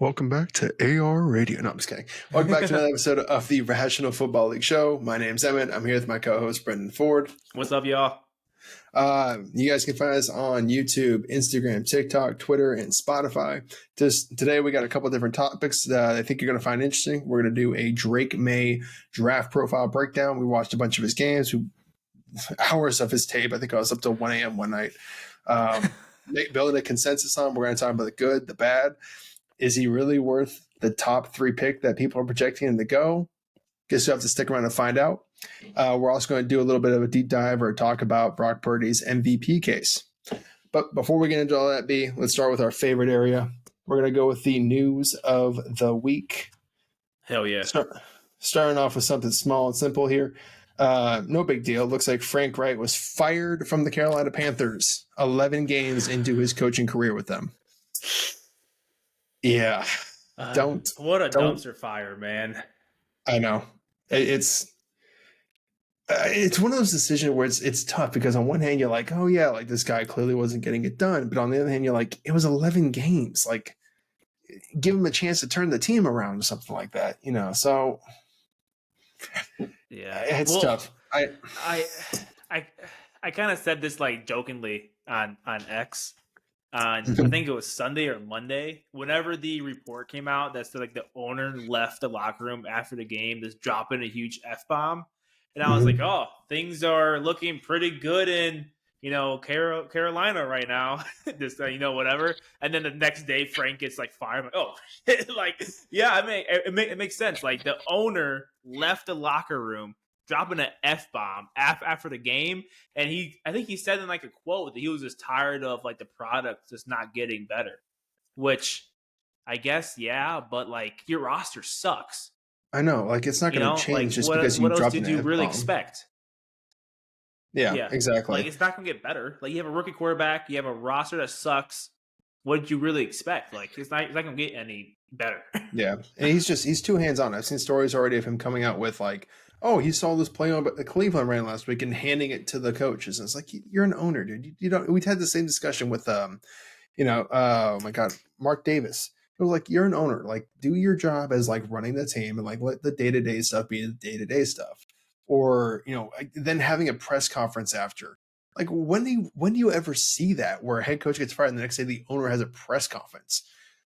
Welcome back to AR Radio. No, I'm just kidding. Welcome back to another episode of the Rational Football League Show. My name's Emmett. I'm here with my co-host, Brendyn Ford. What's up, y'all? You guys can find us on YouTube, Instagram, TikTok, Twitter, and Spotify. Today, we got a couple of different topics that I think you're going to find interesting. We're going to do a Drake Maye draft profile breakdown. We watched a bunch of his games, hours of his tape. I think I was up till 1 a.m. one night. Building a consensus on. We're going to talk about the good, the bad. Is he really worth the top 3 pick that people are projecting him to go? Guess you have to stick around to find out. We're also going to do a little bit of a deep dive or talk about Brock Purdy's MVP case. But before we get into all that, let's start with our favorite area. We're going to go with the news of the week. Hell yeah. Starting off with something small and simple here. No big deal. Looks like Frank Wright was fired from the Carolina Panthers 11 games into his coaching career with them. Yeah. What a dumpster fire, man. I know. It's one of those decisions where it's tough because on one hand you're like, oh yeah, like this guy clearly wasn't getting it done, but on the other hand you're like, it was 11 games. Like, give him a chance to turn the team around or something like that, you know. So yeah, it's tough. I kind of said this like jokingly on X. I think it was Sunday or Monday, whenever the report came out that said like the owner left the locker room after the game, just dropping a huge F-bomb. And I was like, oh, things are looking pretty good in, Carolina right now. Just, whatever. And then the next day, Frank gets like fired. I'm like, oh, like, yeah, I mean, it makes sense. Like the owner left the locker room, dropping an F-bomb after the game. And I think he said in like a quote that he was just tired of like the product just not getting better, which I guess, yeah, but like your roster sucks. I know, like it's not going to change like, just because you dropped an F-bomb. What else did you really expect? Yeah, exactly. Like it's not going to get better. Like you have a rookie quarterback, you have a roster that sucks. What did you really expect? Like it's not going to get any better. Yeah, and he's too hands-on. I've seen stories already of him coming out with like, oh, he saw this play on Cleveland ran last week and handing it to the coaches. And it's like, you're an owner, dude. You don't. We've had the same discussion with, oh my God, Mark Davis. It was like, you're an owner. Like, do your job as like running the team and like let the day-to-day stuff be the day-to-day stuff. Or, then having a press conference after. Like, when do you ever see that where a head coach gets fired and the next day the owner has a press conference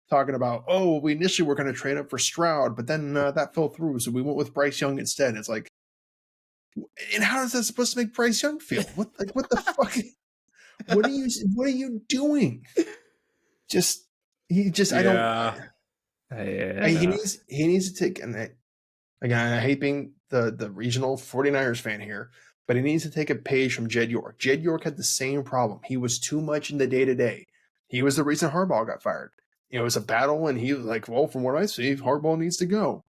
talking about, oh, we initially were going to trade up for Stroud, but then that fell through, so we went with Bryce Young instead. It's like, and how is that supposed to make Bryce Young feel? What the fuck? What are you doing? He needs to take, and again, I hate being the regional 49ers fan here, but he needs to take a page from Jed York. Jed York had the same problem. He was too much in the day-to-day. He was the reason Harbaugh got fired. It was a battle, and he was like, well, from what I see, Harbaugh needs to go.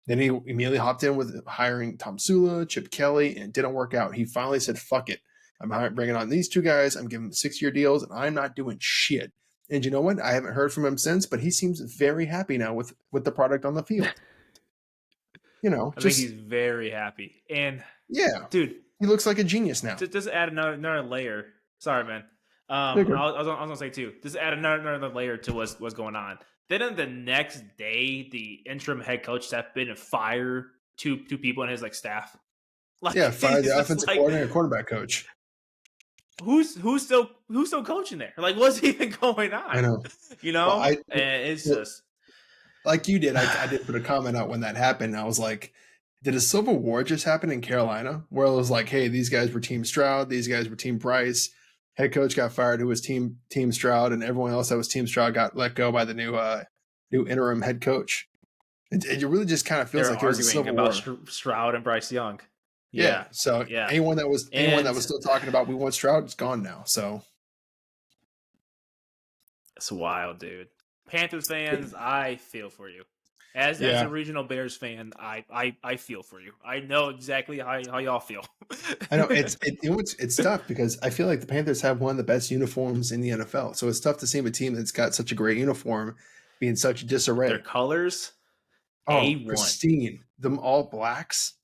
Then he immediately hopped in with hiring Tom Sula, Chip Kelly, and it didn't work out. He finally said, fuck it. I'm bringing on these 2 guys. I'm giving them 6-year deals, and I'm not doing shit. And you know what? I haven't heard from him since, but he seems very happy now with the product on the field. I think he's very happy. And yeah, dude, he looks like a genius now. Just add another layer. Sorry, man. I was gonna say too. Just add another layer to what's going on. Then on the next day, the interim head coach stepped in and fired two people in his like staff. Like, yeah, fired the offensive coordinator, quarterback coach. Who's still coaching there? Like, what's even going on? I know. Well, it's just like you did. I did put a comment out when that happened. I was like, did a civil war just happen in Carolina where it was like, hey, these guys were Team Stroud, these guys were Team Bryce. Head coach got fired who was Team Stroud, and everyone else that was Team Stroud got let go by the new interim head coach. It really just kind of feels like there's a civil war. Stroud and Bryce Young. Yeah. So anyone that was still talking about we want Stroud is gone now. So it's wild, dude. Panthers fans, I feel for you. As a regional Bears fan, I feel for you. I know exactly how y'all feel. I know it's tough because I feel like the Panthers have one of the best uniforms in the NFL. So it's tough to see a team that's got such a great uniform be in such disarray. Their colors, A1. Pristine. Them all blacks.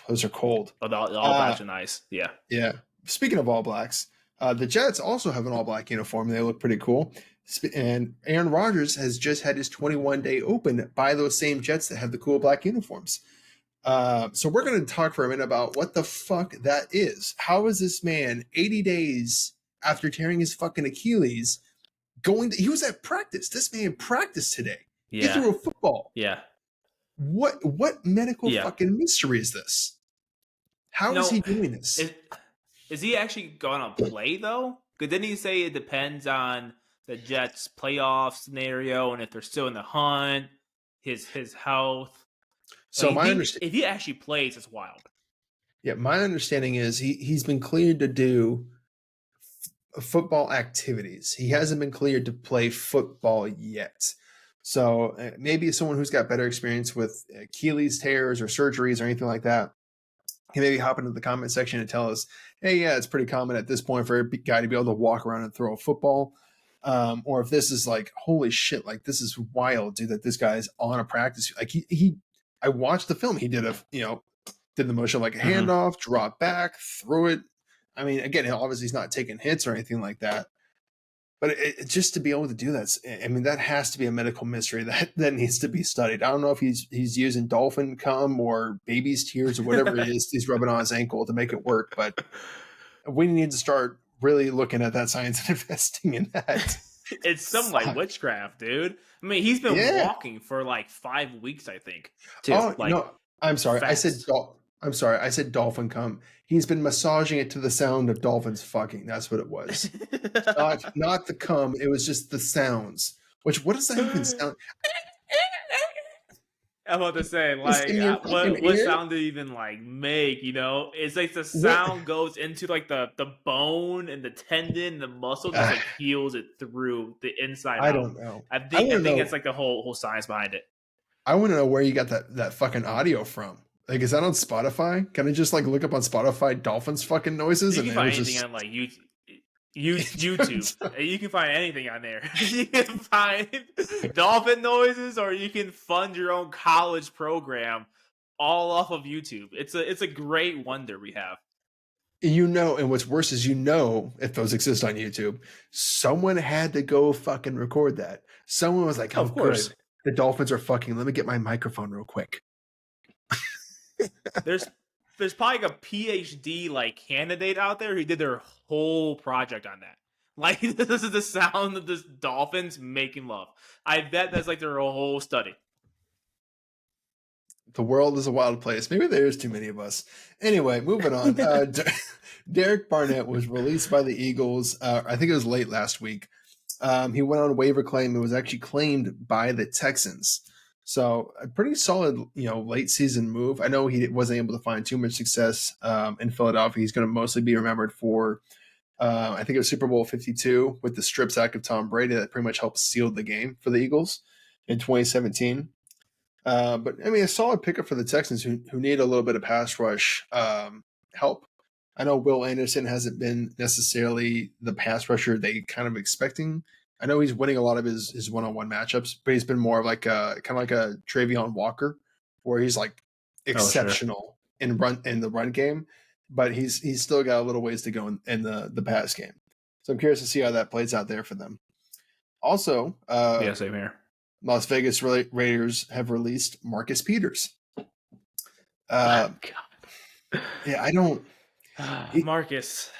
Those are cold. Oh, the all blacks are nice. Yeah. Yeah. Speaking of all blacks, the Jets also have an all black uniform. And they look pretty cool. And Aaron Rodgers has just had his 21-day open by those same Jets that have the cool black uniforms. So we're going to talk for a minute about what the fuck that is. How is this man 80 days after tearing his fucking Achilles he was at practice. This man practiced today. Yeah. He threw a football. Yeah. What medical fucking mystery is this? How is he doing this? Is he actually going to play, though? Because didn't he say it depends on the Jets' playoff scenario and if they're still in the hunt, his health? So if he actually plays, it's wild. Yeah, my understanding is he's been cleared to do football activities. He hasn't been cleared to play football yet. So maybe someone who's got better experience with Achilles tears or surgeries or anything like that can maybe hop into the comment section and tell us, hey, yeah, it's pretty common at this point for a guy to be able to walk around and throw a football. Or if this is like, holy shit, like this is wild, dude, that this guy's on a practice. Like I watched the film. He did the motion like a handoff, drop back, throw it. I mean, again, obviously he's not taking hits or anything like that. But just to be able to do that, I mean, that has to be a medical mystery that needs to be studied. I don't know if he's using dolphin cum or baby's tears or whatever it is he's rubbing on his ankle to make it work. But we need to start really looking at that science and investing in that. It's some like witchcraft, dude. I mean, he's been walking for like 5 weeks, I think. No, I'm sorry. Fast. I said dolphin cum. He's been massaging it to the sound of dolphins fucking. That's what it was. not the cum. It was just the sounds. Which, what does that even sound? I'm about to say, like, what sound did it even like make? You know, it's like the sound goes into like the bone and the tendon, the muscle just like heals it through the inside. I don't know. I think it's like the whole science behind it. I want to know where you got that fucking audio from. Like, is that on Spotify? Can I just like look up on Spotify dolphins fucking noises? You can find anything on like YouTube. You can find anything on there. You can find dolphin noises, or you can fund your own college program all off of YouTube. It's a great wonder we have. And what's worse is if those exist on YouTube, someone had to go fucking record that. Someone was like, of course, the dolphins are fucking. Let me get my microphone real quick. There's probably like a PhD like candidate out there who did their whole project on that. Like, this is the sound of this dolphins making love. I bet that's like their whole study. The world is a wild place. Maybe there's too many of us. Anyway, moving on. Derek Barnett was released by the Eagles. I think it was late last week. He went on a waiver claim and was actually claimed by the Texans. So a pretty solid, late season move. I know he wasn't able to find too much success in Philadelphia. He's going to mostly be remembered for, I think it was Super Bowl 52 with the strip sack of Tom Brady that pretty much helped seal the game for the Eagles in 2017. But I mean, a solid pickup for the Texans who need a little bit of pass rush help. I know Will Anderson hasn't been necessarily the pass rusher they kind of expecting. I know he's winning a lot of his one-on-one matchups, but he's been more of like kind of like a Travion Walker, where he's like exceptional in the run game, but he's still got a little ways to go in the pass game. So I'm curious to see how that plays out there for them. Also, same here. Las Vegas Raiders have released Marcus Peters. God. Yeah, I don't. Marcus.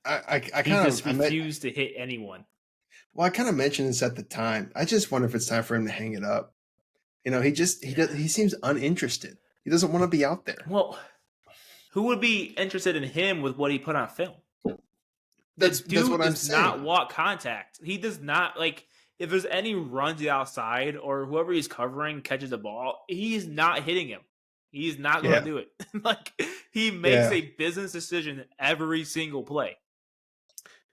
I kind of just refused to hit anyone. Well, I kind of mentioned this at the time. I just wonder if it's time for him to hang it up. He seems uninterested. He doesn't want to be out there. Well, who would be interested in him with what he put on film? That's what I'm saying. Does not want contact. He does not like. If there's any runs to the outside or whoever he's covering catches the ball, he's not hitting him. He's not going to do it. Like, he makes a business decision every single play.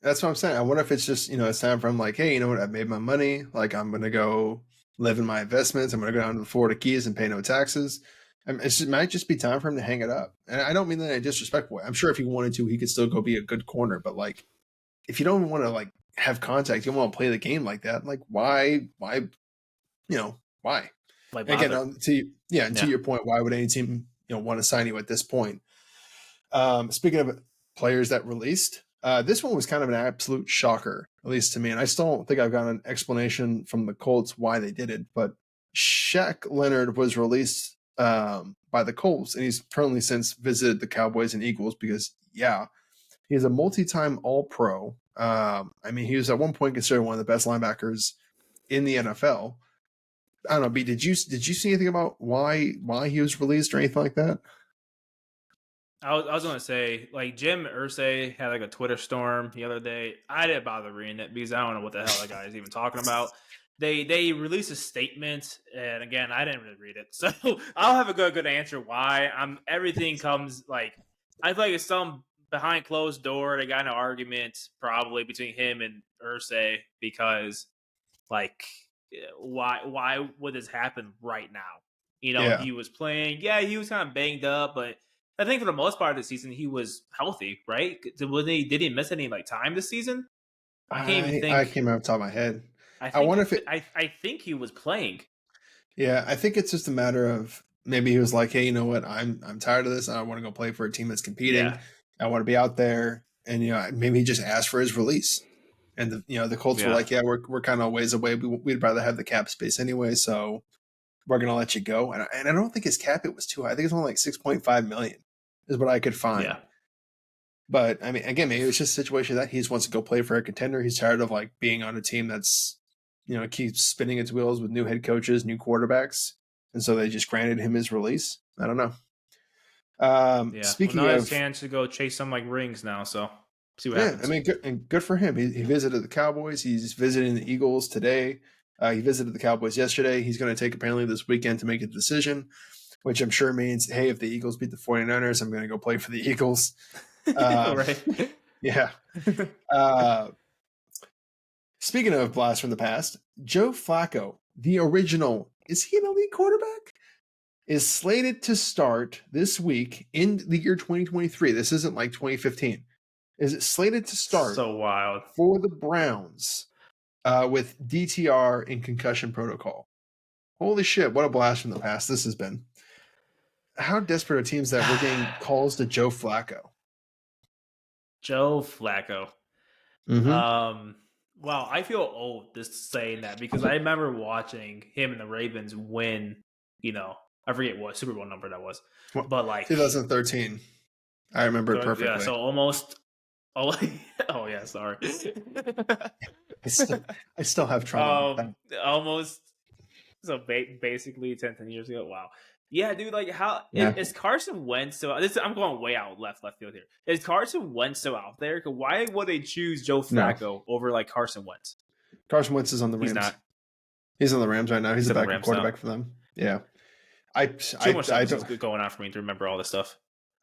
That's what I'm saying. I wonder if it's just, it's time for him, like, hey, you know what? I've made my money. Like, I'm going to go live in my investments. I'm going to go down to the Florida Keys and pay no taxes. It might just be time for him to hang it up. And I don't mean that in a disrespectful way. I'm sure if he wanted to, he could still go be a good corner. But, like, if you don't want to, like, have contact, you don't want to play the game like that. Like, why? Why? Again, to your point, why would any team, want to sign you at this point? Speaking of players that released, This one was kind of an absolute shocker, at least to me. And I still don't think I've got an explanation from the Colts why they did it. But Shaq Leonard was released by the Colts, and he's currently since visited the Cowboys and Eagles because, yeah, he's a multi-time All-Pro. I mean, he was at one point considered one of the best linebackers in the NFL. I don't know, B, did you see anything about why he was released or anything like that? I was going to say, like, Jim Irsay had like a Twitter storm the other day. I didn't bother reading it because I don't know what the hell that guy is even talking about. They released a statement, and again, I didn't really read it, so I'll have a good answer why. Everything comes like I feel like it's some behind closed door. They got in an argument probably between him and Irsay because like why would this happen right now? You know, Yeah. he was playing. Yeah, he was kind of banged up, but I think for the most part of the season, he was healthy, right? Did he miss any like time this season? I can't even I think. came out on top of my head. I I think wonder if it. I think he was playing. Yeah, I think it's just a matter of maybe he was like, hey, you know what? I'm tired of this. I want to go play for a team that's competing. Yeah, I want to be out there, and maybe he just asked for his release. And the Colts were yeah, like, yeah, we're kind of a ways away. We'd rather have the cap space anyway, so we're gonna let you go. And I don't think his cap hit was too high. I think it's only like 6.5 million is what I could find. yeah, But I mean, again, maybe it's just a situation that he just wants to go play for a contender. He's tired of like being on a team that's, keeps spinning its wheels with new head coaches, new quarterbacks, and so they just granted him his release. I don't know. yeah. Well, Speaking now his of, chance to go chase some like rings now. So see what yeah, I happens. mean, good for him. He visited the Cowboys. He's visiting the Eagles today. He visited the Cowboys yesterday. He's going to take apparently this weekend to make a decision, which I'm sure means, hey, if the Eagles beat the 49ers, I'm going to go play for the Eagles. Right. Yeah. Speaking of blast from the past, Joe Flacco, the original, is he an elite quarterback? Is slated to start this week in the year 2023. This isn't like 2015. Is it slated to start So wild. for the Browns with DTR and concussion protocol? Holy shit, what a blast from the past this has been. How desperate are teams that we're getting calls to Joe Flacco? Joe Flacco. Mm-hmm. Wow, I feel old just saying that because I remember watching him and the Ravens win. You know, I forget what Super Bowl number that was, but like 2013. I remember it yeah, perfectly. so almost. Oh, oh yeah, sorry. I still have trouble with that. Almost. So basically 10 years ago. Wow. Yeah, dude. Like, how Yeah. is Carson Wentz still? I'm going way out left field here. Is Carson Wentz still out there? Why would they choose Joe No. Flacco over like Carson Wentz? Carson Wentz is on the Rams. He's not. He's on the Rams right now. He's a He's on the backup Rams now. quarterback for them. Yeah. I Too much stuff I is don't. going on for me to remember all this stuff.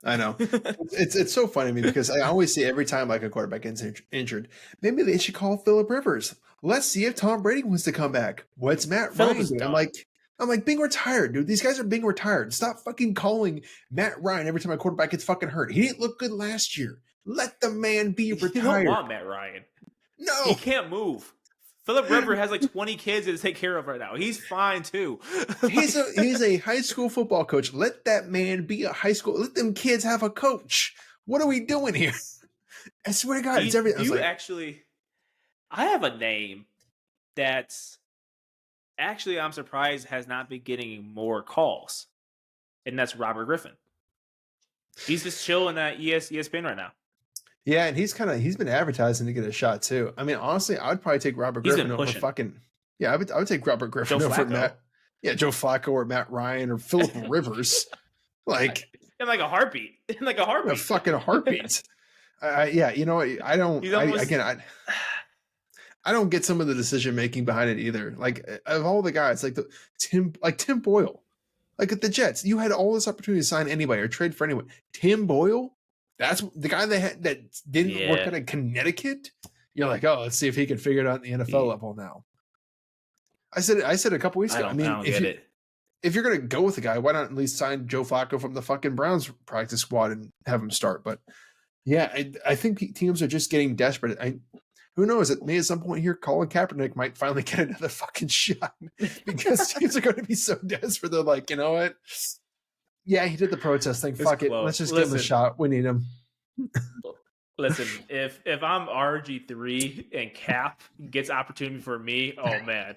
I know. It's so funny to me because I always see every time like a quarterback gets injured, maybe they should call Phillip Rivers. Let's see if Tom Brady wants to come back. What's Matt Phillip Ryan is doing? done. I'm like being retired, dude. These guys are being retired. Stop fucking calling Matt Ryan every time a quarterback gets fucking hurt. He didn't look good last year. Let the man be You don't retired. want Matt Ryan. He No. can't move. Phillip Rivers has like 20 kids to take care of right now. He's fine too. He's a high school football coach. Let that man be a high school. Let them kids have a coach. What are we doing here? I swear to God, it's everything. I was like, actually, I have a name that's actually I'm surprised has not been getting more calls, and that's Robert Griffin. He's just chilling at ESPN right now. yeah, and he's been advertising to get a shot too. I mean, honestly, I would probably take Robert He's Griffin been over pushing. fucking. Yeah, I would take Robert Griffin Joe over Flacco. Matt. Yeah, Joe Flacco or Matt Ryan or Phillip Rivers. Like in like a heartbeat. In like a a heartbeat. fucking heartbeat. Yeah, you know, I don't. He's almost... I don't get some of the decision making behind it either. Like of all the guys, like Tim Boyle, like at the Jets, you had all this opportunity to sign anybody or trade for anyone. Tim Boyle, that's the guy that didn't work out in Connecticut. You're like, oh, let's see if he can figure it out in the NFL level now. I said a couple weeks ago. I mean, if you're gonna go with a guy, why not at least sign Joe Flacco from the fucking Browns practice squad and have him start? But yeah, I think teams are just getting desperate. Who knows? It may at some point here, Colin Kaepernick might finally get another fucking shot because teams are going to be so desperate. They're like, you know what? Yeah, he did the protest thing. Fuck it. Let's just give him a shot. We need him. Listen, if I'm RG3 and Cap gets opportunity for me, oh man,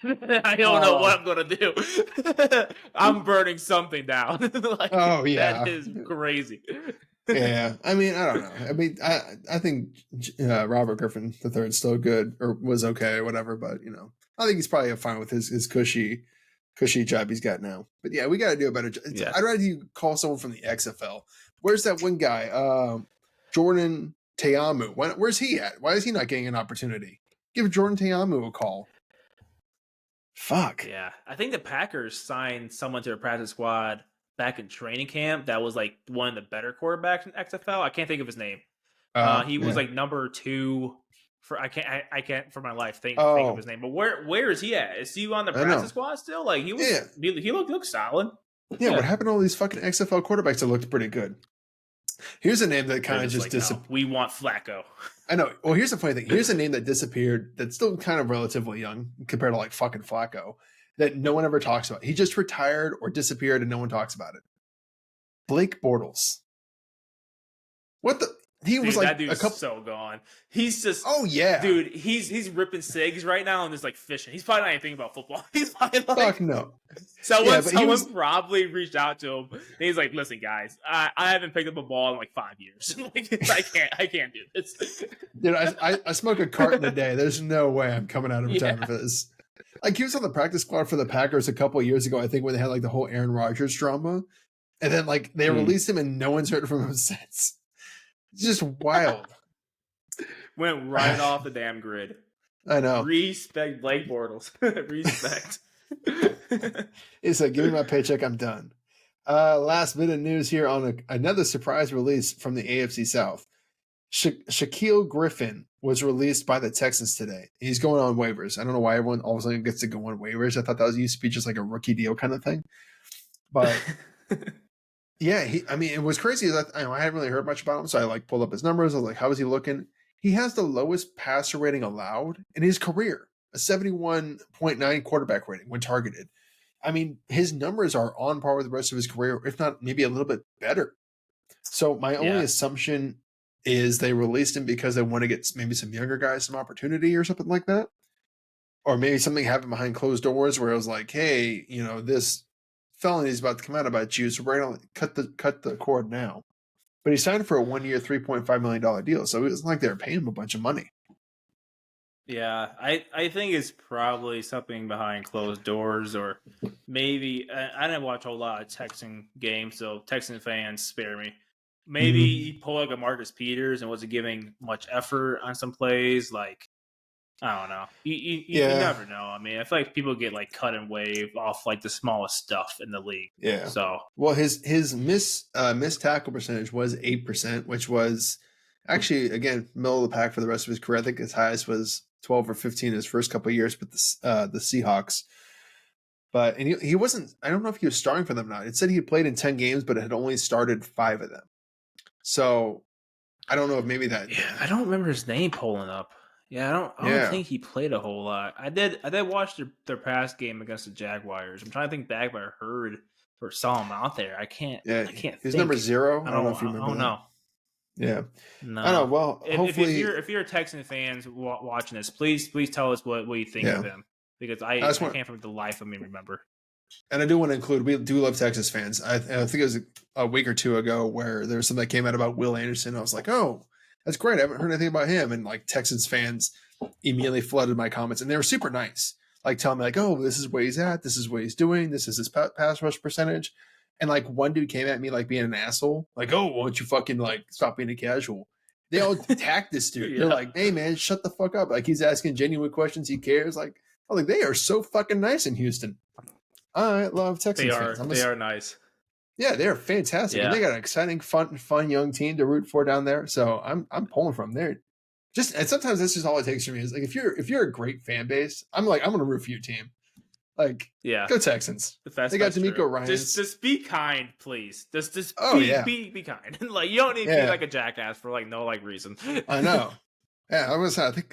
I don't know what I'm gonna do. I'm burning something down. Like Oh that yeah, is crazy. yeah. I mean, I don't know. I mean, I think Robert Griffin III is still good or was okay, whatever. But I think he's probably fine with his cushy job he's got now. But yeah, we got to do a better job. Yeah. I'd rather you call someone from the XFL. Where's that one guy, Jordan Teamu? Where's he at? Why is he not getting an opportunity? Give Jordan Teamu a call. Fuck. Yeah, I think the Packers signed someone to their practice squad back in training camp that was like one of the better quarterbacks in XFL. I can't think of his name. He was Yeah. like number 2 for I can't for my life think of his name. But where is he at? Is he on the practice squad still? Like he was. Yeah. He looked solid. Yeah. What happened to all these fucking XFL quarterbacks that looked pretty good? Here's a name that kind of just disappeared. No, we want Flacco. I know. Well, here's the funny thing. Here's a name that disappeared that's still kind of relatively young compared to like fucking Flacco that no one ever talks about. He just retired or disappeared and no one talks about it. Blake Bortles. What the? He was like that dude's so gone. He's just dude. He's ripping cigs right now and just like fishing. He's probably not even thinking about football. He's probably like, fuck no. Someone probably reached out to him. And he's like, listen, guys, I haven't picked up a ball in like 5 years. Like, I can't do this. Dude, I smoke a carton a day. There's no way I'm coming out of retirement for this. Like he was on the practice squad for the Packers a couple of years ago. I think when they had like the whole Aaron Rodgers drama, and then like they released him and no one's heard from him since. It's just wild. Went right off the damn grid. I know. Respect Blake Bortles. Respect. It's like, give me my paycheck, I'm done. Last bit of news here on another surprise release from the AFC South. Shaquille Griffin was released by the Texans today. He's going on waivers. I don't know why everyone all of a sudden gets to go on waivers. I thought that used to be just like a rookie deal kind of thing. But yeah, it was crazy. I hadn't really heard much about him, so I like pulled up his numbers. I was like, how is he looking? He has the lowest passer rating allowed in his career, a 71.9 quarterback rating when targeted. I mean, his numbers are on par with the rest of his career, if not maybe a little bit better. So my only assumption is they released him because they want to get maybe some younger guys some opportunity or something like that. Or maybe something happened behind closed doors where it was like, hey, this felony is about to come out about you, so we're going to cut the cord now. But he signed for a 1-year, $3.5 million deal, so it wasn't like they were paying him a bunch of money. Yeah, I think it's probably something behind closed doors, or maybe I didn't watch a whole lot of Texan games, so Texan fans spare me. Maybe he pulled like a Marcus Peters and wasn't giving much effort on some plays. Like, I don't know. You never know. I mean, I feel like people get like cut and wave off like the smallest stuff in the league. Yeah. So well, his missed tackle percentage was 8%, which was actually again middle of the pack for the rest of his career. I think his highest was 12 or 15 in his first couple of years with the Seahawks. But he wasn't. I don't know if he was starting for them or not. It said he had played in 10 games, but had only started 5 of them. So I don't know if maybe that. Yeah, I don't remember his name pulling up. Yeah, I don't think he played a whole lot. I did watch their past game against the Jaguars. I'm trying to think back if I heard or saw him out there. I can't. His number 0. I don't know if you remember. I don't know. Yeah. No. I know. Well, hopefully, if you're a Texan fans watching this, please tell us what you think of him, because I can't for the life of me remember. And I do want to include, we do love Texas fans. I think it was a week or two ago where there was something that came out about Will Anderson. I was like, oh, that's great. I haven't heard anything about him. And like Texans fans immediately flooded my comments, and they were super nice. Like telling me like, oh, this is where he's at. This is what he's doing. This is his pass rush percentage. And like one dude came at me like being an asshole. Like, oh, why don't you fucking like stop being a casual? They all attack this dude. They're like, hey man, shut the fuck up. Like he's asking genuine questions. He cares. Like they are so fucking nice in Houston. I love Texans fans. They are nice. Yeah, they're fantastic. Yeah. And they got an exciting, fun young team to root for down there. So I'm pulling from there. And sometimes that's just all it takes for me is like if you're a great fan base, I'm gonna root for your team. Like, go Texans. They got D'Amico Ryan. Just be kind, please. Just be kind. Like you don't need to be like a jackass for like no like reason. I know. Yeah,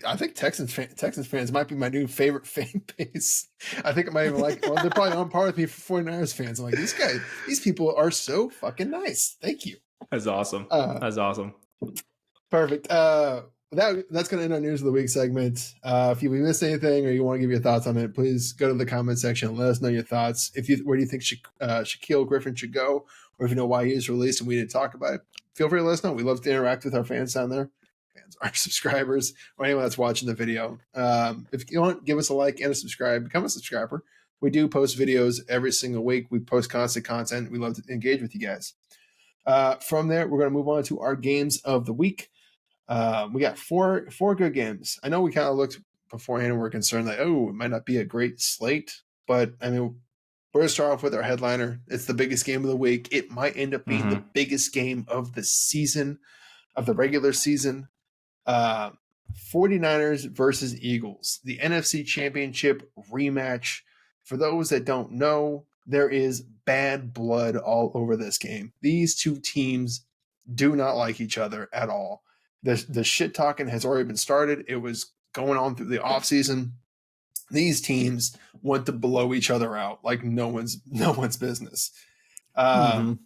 I think Texans fans might be my new favorite fan base. I think it might even they're probably on par with me for 49ers fans. I'm like, these people are so fucking nice. Thank you. That's awesome. That's awesome. Perfect. That's going to end our news of the week segment. If we missed anything or you want to give your thoughts on it, please go to the comment section and let us know your thoughts. Where do you think Shaquille Griffin should go, or if you know why he was released and we didn't talk about it, feel free to let us know. We love to interact with our fans down there, our subscribers, or anyone that's watching the video. If you want, give us a like and a subscribe. Become a subscriber. We do post videos every single week. We post constant content. We love to engage with you guys. From there, we're going to move on to our games of the week. We got four good games. I know we kind of looked beforehand and we're concerned that, it might not be a great slate, but I mean, we're going to start off with our headliner. It's the biggest game of the week. It might end up being the biggest game of the season, of the regular season. 49ers versus Eagles, the NFC Championship rematch. For those that don't know, there is bad blood all over this game. These two teams do not like each other at all. The shit talking has already been started. It was going on through the offseason. These teams want to blow each other out like no one's business. The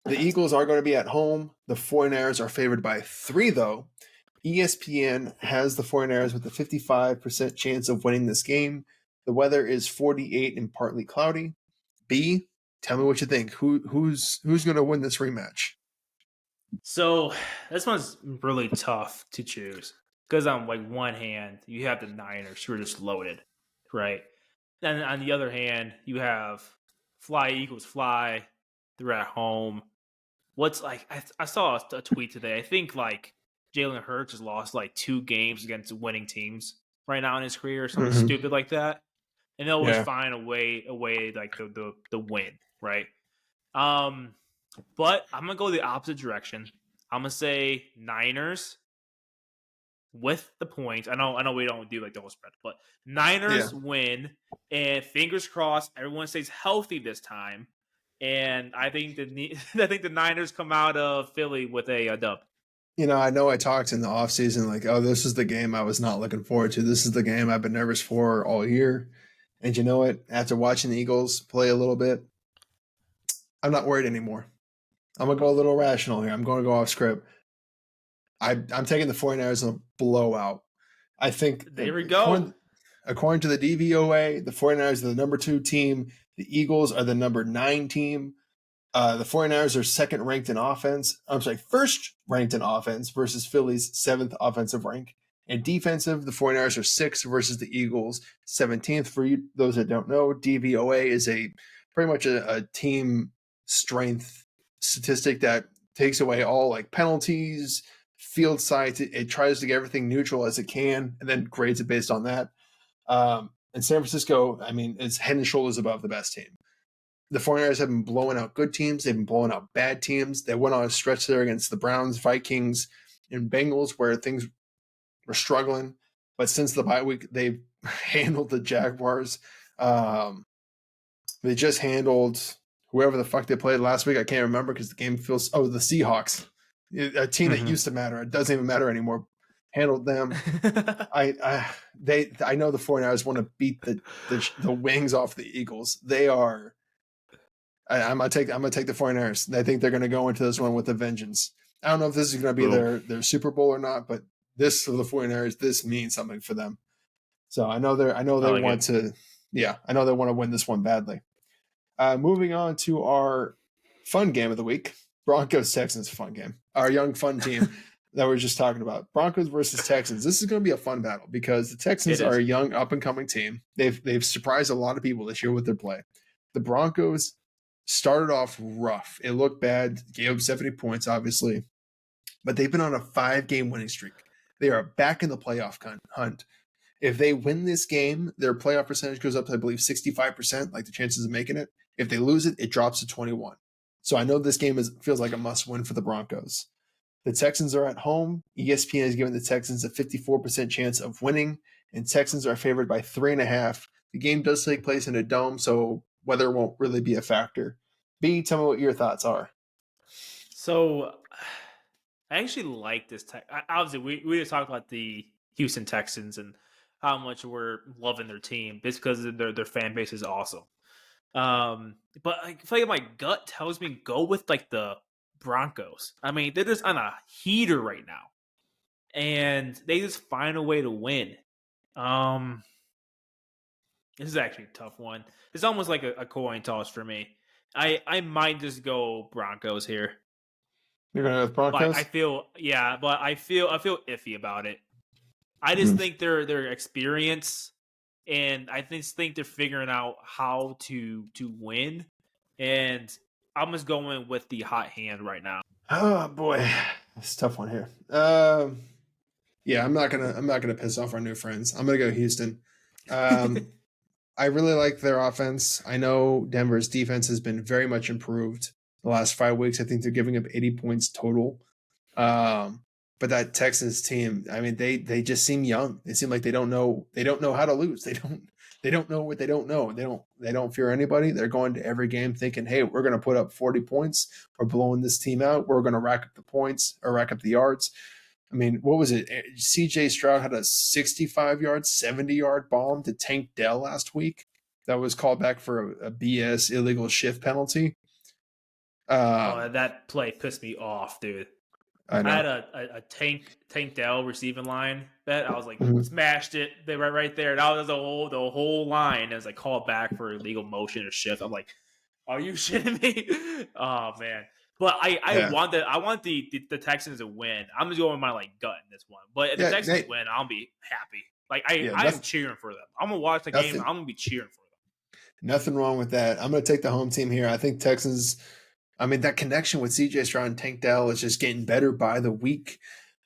Eagles are going to be at home. The 49ers are favored by 3, though. ESPN has the 49ers with a 55% chance of winning this game. The weather is 48 and partly cloudy. B, tell me what you think. Who's going to win this rematch? So this one's really tough to choose because on like one hand you have the Niners who are just loaded, right? And on the other hand you have Fly Eagles Fly. They're at home. What's like I saw a tweet today. I think like Jalen Hurts has lost like 2 games against winning teams right now in his career or something stupid like that, and they'll always find a way like the win, right? But I'm gonna go the opposite direction. I'm gonna say Niners with the points. I know we don't do like the whole spread, but Niners win, and fingers crossed everyone stays healthy this time. And I think the Niners come out of Philly with a dub. I know I talked in the offseason like, this is the game I was not looking forward to. This is the game I've been nervous for all year. And you know what? After watching the Eagles play a little bit, I'm not worried anymore. I'm going to go a little rational here. I'm going to go off script. I'm taking the 49ers in a blowout. I think there we go. According to the DVOA, the 49ers are the number 2 team. The Eagles are the number 9 team. The 49ers are second ranked in offense. First ranked in offense versus Philly's 7th offensive rank. And defensive, the 49ers are 6th versus the Eagles 17th. For you, those that don't know, DVOA is pretty much a team strength statistic that takes away all like penalties, field sites. It tries to get everything neutral as it can and then grades it based on that. And San Francisco, it's head and shoulders above the best team. The 49ers have been blowing out good teams. They've been blowing out bad teams. They went on a stretch there against the Browns, Vikings, and Bengals where things were struggling. But since the bye week, they've handled the Jaguars. They just handled whoever the fuck they played last week. I can't remember because the game feels... the Seahawks. A team that used to matter. It doesn't even matter anymore. Handled them. I know the 49ers want to beat the wings off the Eagles. They are... I'm gonna take the 49ers. I think they're gonna go into this one with a vengeance. I don't know if this is gonna be their Super Bowl or not, but this for the 49ers, this means something for them. So I know they want to win this one badly. Moving on to our fun game of the week. Broncos Texans fun game. Our young fun team that we were just talking about. Broncos versus Texans. This is going to be a fun battle because the Texans are a young up and coming team. They've surprised a lot of people this year with their play. The Broncos started off rough. It looked bad. Gave up 70 points, obviously. But they've been on a 5-game winning streak. They are back in the playoff hunt. If they win this game, their playoff percentage goes up to, I believe, 65%, like the chances of making it. If they lose it, it drops to 21. So I know this game feels like a must-win for the Broncos. The Texans are at home. ESPN has given the Texans a 54% chance of winning, and Texans are favored by 3.5. The game does take place in a dome, so weather won't really be a factor. B, tell me what your thoughts are. So I actually like this. Obviously, we just talked about the Houston Texans and how much we're loving their team just because their fan base is awesome. But I feel like my gut tells me go with like the Broncos. I mean, they're just on a heater right now, and they just find a way to win. This is actually a tough one. It's almost like a coin toss for me. I might just go Broncos here. You're going to go with But Broncos? I feel iffy about it. I just think their experience, and I just think they're figuring out how to win. And I'm just going with the hot hand right now. Oh boy, it's a tough one here. Yeah, I'm not gonna piss off our new friends. I'm gonna go Houston. I really like their offense. I know Denver's defense has been very much improved the last 5 weeks. I think they're giving up 80 points total. But that Texans team, I mean, they just seem young. They seem like they don't know how to lose. They don't know what they don't know. They don't fear anybody. They're going to every game thinking, hey, we're going to put up 40 points. We're blowing this team out. We're going to rack up the points or rack up the yards. I mean, what was it? CJ Stroud had a 65-yard, 70-yard bomb to Tank Dell last week. That was called back for a BS illegal shift penalty. That play pissed me off, dude. I had know. a Tank Dell receiving line bet. I was like, Mhm. smashed it. They right there. That was the whole line. It was like called back for illegal motion or shift. I'm like, are you shitting me? Oh man. But I want the Texans to win. I'm just going with my gut in this one. But if the Texans win, I'll be happy. I'm cheering for them. I'm gonna watch the game. I'm gonna be cheering for them. Nothing wrong with that. I'm gonna take the home team here. I think Texans. I mean, that connection with CJ Stroud and Tank Dell is just getting better by the week.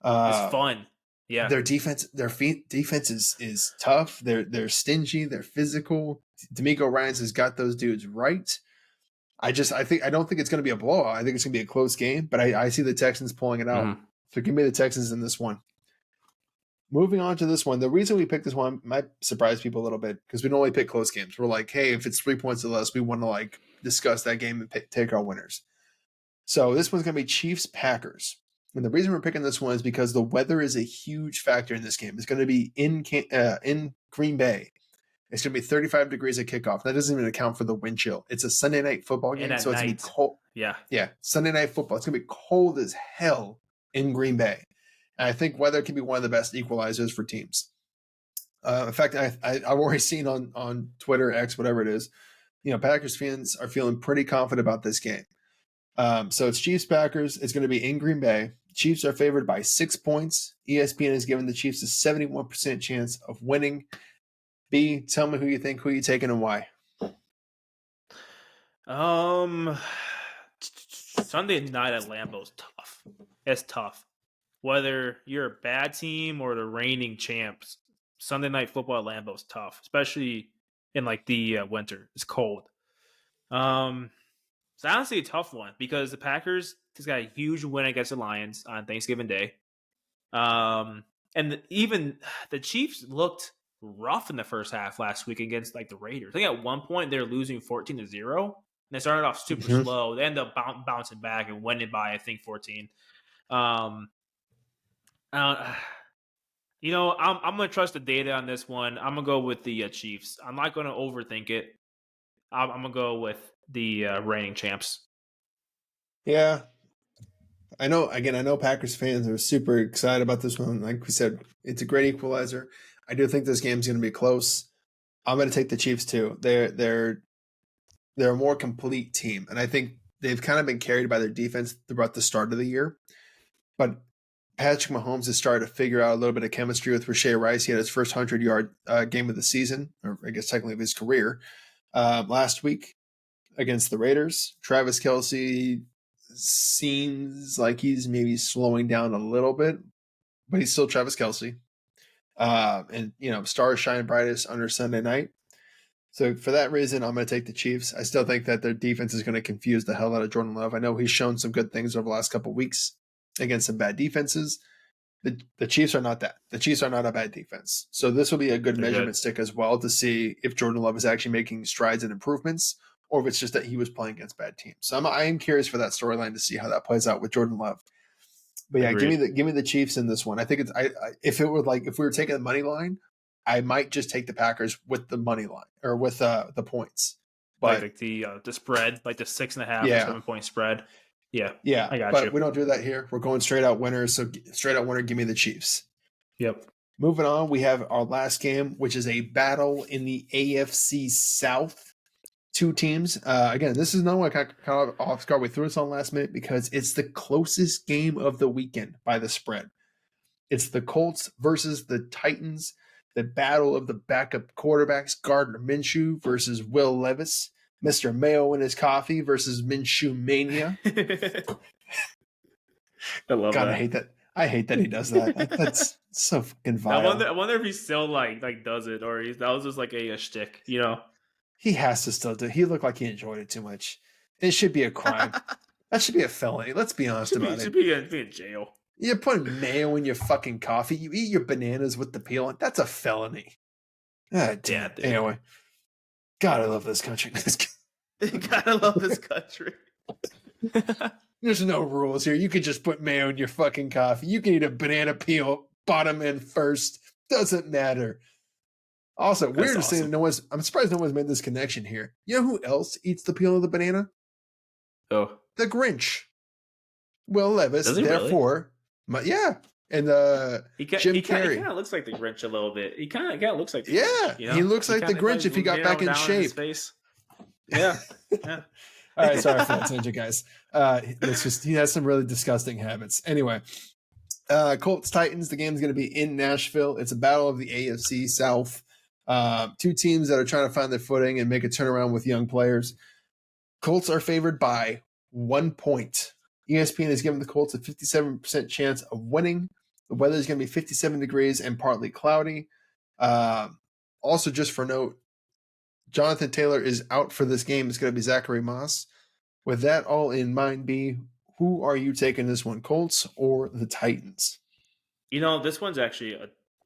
It's fun. Yeah. Their defense is tough. They're stingy. They're physical. D'Amico Ryans has got those dudes right. I don't think it's going to be a blowout. I think it's going to be a close game, but I see the Texans pulling it out. So give me the Texans in this one. Moving on to this one, the reason we picked this one might surprise people a little bit because we don't only pick close games. We're like, hey, if it's 3 points or less, we want to discuss that game and take our winners. So this one's going to be Chiefs-Packers. And the reason we're picking this one is because the weather is a huge factor in this game. It's going to be in Green Bay. It's going to be 35 degrees at kickoff. That doesn't even account for the wind chill. It's a Sunday night football game, so it's going to be cold. Yeah. Yeah, Sunday night football. It's going to be cold as hell in Green Bay. And I think weather can be one of the best equalizers for teams. In fact, I've already seen on Twitter, X, whatever it is, Packers fans are feeling pretty confident about this game. So it's Chiefs-Packers. It's going to be in Green Bay. Chiefs are favored by 6 points. ESPN has given the Chiefs a 71% chance of winning. B, tell me who you taking and why. Sunday night at Lambeau's tough. It's tough. Whether you're a bad team or the reigning champs, Sunday night football at Lambeau's tough, especially in the winter. It's cold. It's honestly a tough one because the Packers just got a huge win against the Lions on Thanksgiving Day. And even the Chiefs looked rough in the first half last week against the Raiders. I think at one point they were losing 14-0. And they started off super slow. They ended up bouncing back and winning by, I think, 14. I'm going to trust the data on this one. I'm going to go with the Chiefs. I'm not going to overthink it. I'm going to go with the reigning champs. Yeah. I know Packers fans are super excited about this one. Like we said, it's a great equalizer. I do think this game's going to be close. I'm going to take the Chiefs too. They're a more complete team, and I think they've kind of been carried by their defense throughout the start of the year. But Patrick Mahomes has started to figure out a little bit of chemistry with Rashee Rice. He had his first 100-yard game of the season, or I guess technically of his career, last week against the Raiders. Travis Kelce seems like he's maybe slowing down a little bit, but he's still Travis Kelce. And stars shine brightest under Sunday night. So for that reason, I'm going to take the Chiefs. I still think that their defense is going to confuse the hell out of Jordan Love. I know he's shown some good things over the last couple of weeks against some bad defenses. The Chiefs are not that. The Chiefs are not a bad defense. So this will be a good measurement stick as well to see if Jordan Love is actually making strides and improvements, or if it's just that he was playing against bad teams. So I am curious for that storyline to see how that plays out with Jordan Love. But yeah, give me the Chiefs in this one. I think it's if we were taking the money line, I might just take the Packers with the money line or with the points. But the spread, the 6.5 or 7 point spread. Yeah, I got but you. we don't do that here. We're going straight out winners. So straight out winner, give me the Chiefs. Yep. Moving on, we have our last game, which is a battle in the AFC South. Two teams. Again, this is not one kind of off guard. We threw this on last minute because it's the closest game of the weekend by the spread. It's the Colts versus the Titans. The battle of the backup quarterbacks, Gardner Minshew versus Will Levis. Mr. Mayo in his coffee versus Minshew Mania. I love God, that. I hate that. I hate that he does that. That's so fucking I vile. wonder if he still like does it, or that was just like a shtick, you know? He has to still do. He looked like he enjoyed it too much. It should be a crime. That should be a felony. Let's be honest about it. Should be in jail. You're putting mayo in your fucking coffee. You eat your bananas with the peel. That's a felony. Ah, damn. Dude. Anyway, God, I love this country. Gotta love this country. There's no rules here. You can just put mayo in your fucking coffee. You can eat a banana peel, bottom and first. Doesn't matter. Also, That's weird to awesome. say I'm surprised no one's made this connection here. You know who else eats the peel of the banana? Oh, The Grinch. Will Levis, does he therefore. Yeah. And Jim he Carrey. kind of looks like the Grinch a little bit. He kind of looks like the Yeah, Grinch, you know? he looks like the kinda, Grinch if he got back in down shape. his face. Yeah. Yeah. All right, sorry for that tangent, guys. It's just he has some really disgusting habits. Anyway, Colts Titans. The game's going to be in Nashville. It's a battle of the AFC South. Two teams that are trying to find their footing and make a turnaround with young players. Colts are favored by 1 point. ESPN has given the Colts a 57% chance of winning. The weather is going to be 57 degrees and partly cloudy. Also, just for note, Jonathan Taylor is out for this game. It's going to be Zachary Moss. With that all in mind, B, who are you taking this one, Colts or the Titans? You know, this one's actually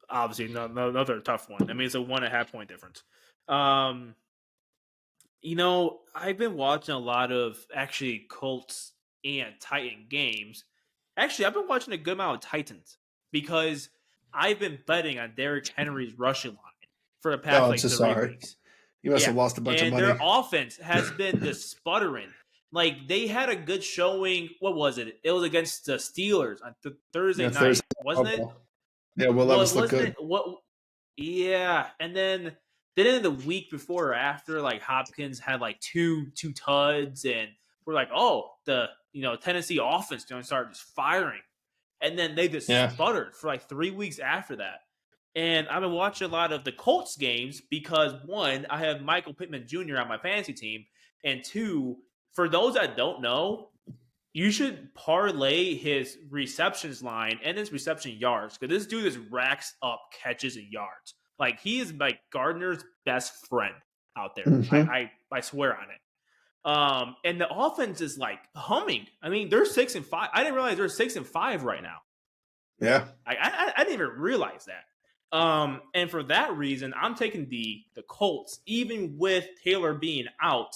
obviously another tough one. I mean, it's a 1.5 point difference. You know, I've been watching a lot of actually Colts and Titan games. Actually, I've been watching a good amount of Titans because I've been betting on Derrick Henry's rushing line for the past 3 weeks. You must have lost a bunch of money. And their offense has been just sputtering. Like, they had a good showing. What was it? It was against the Steelers on Thursday night, wasn't it? Yeah, Will Levis looked good. Yeah, and then in the week before or after, like Hopkins had like two tuds, and we're like, oh, the Tennessee offense going to start just firing, and then they just sputtered for like 3 weeks after that. And I've been watching a lot of the Colts games because, one, I have Michael Pittman Jr. on my fantasy team, and two, for those that don't know, you should parlay his receptions line and his reception yards, because this dude just racks up catches and yards. Like, he is like Gardner's best friend out there. Mm-hmm. I swear on it. And the offense is like humming. I mean, they're 6-5. I didn't realize they're 6-5 right now. Yeah, I didn't even realize that. And for that reason, I'm taking the Colts, even with Taylor being out.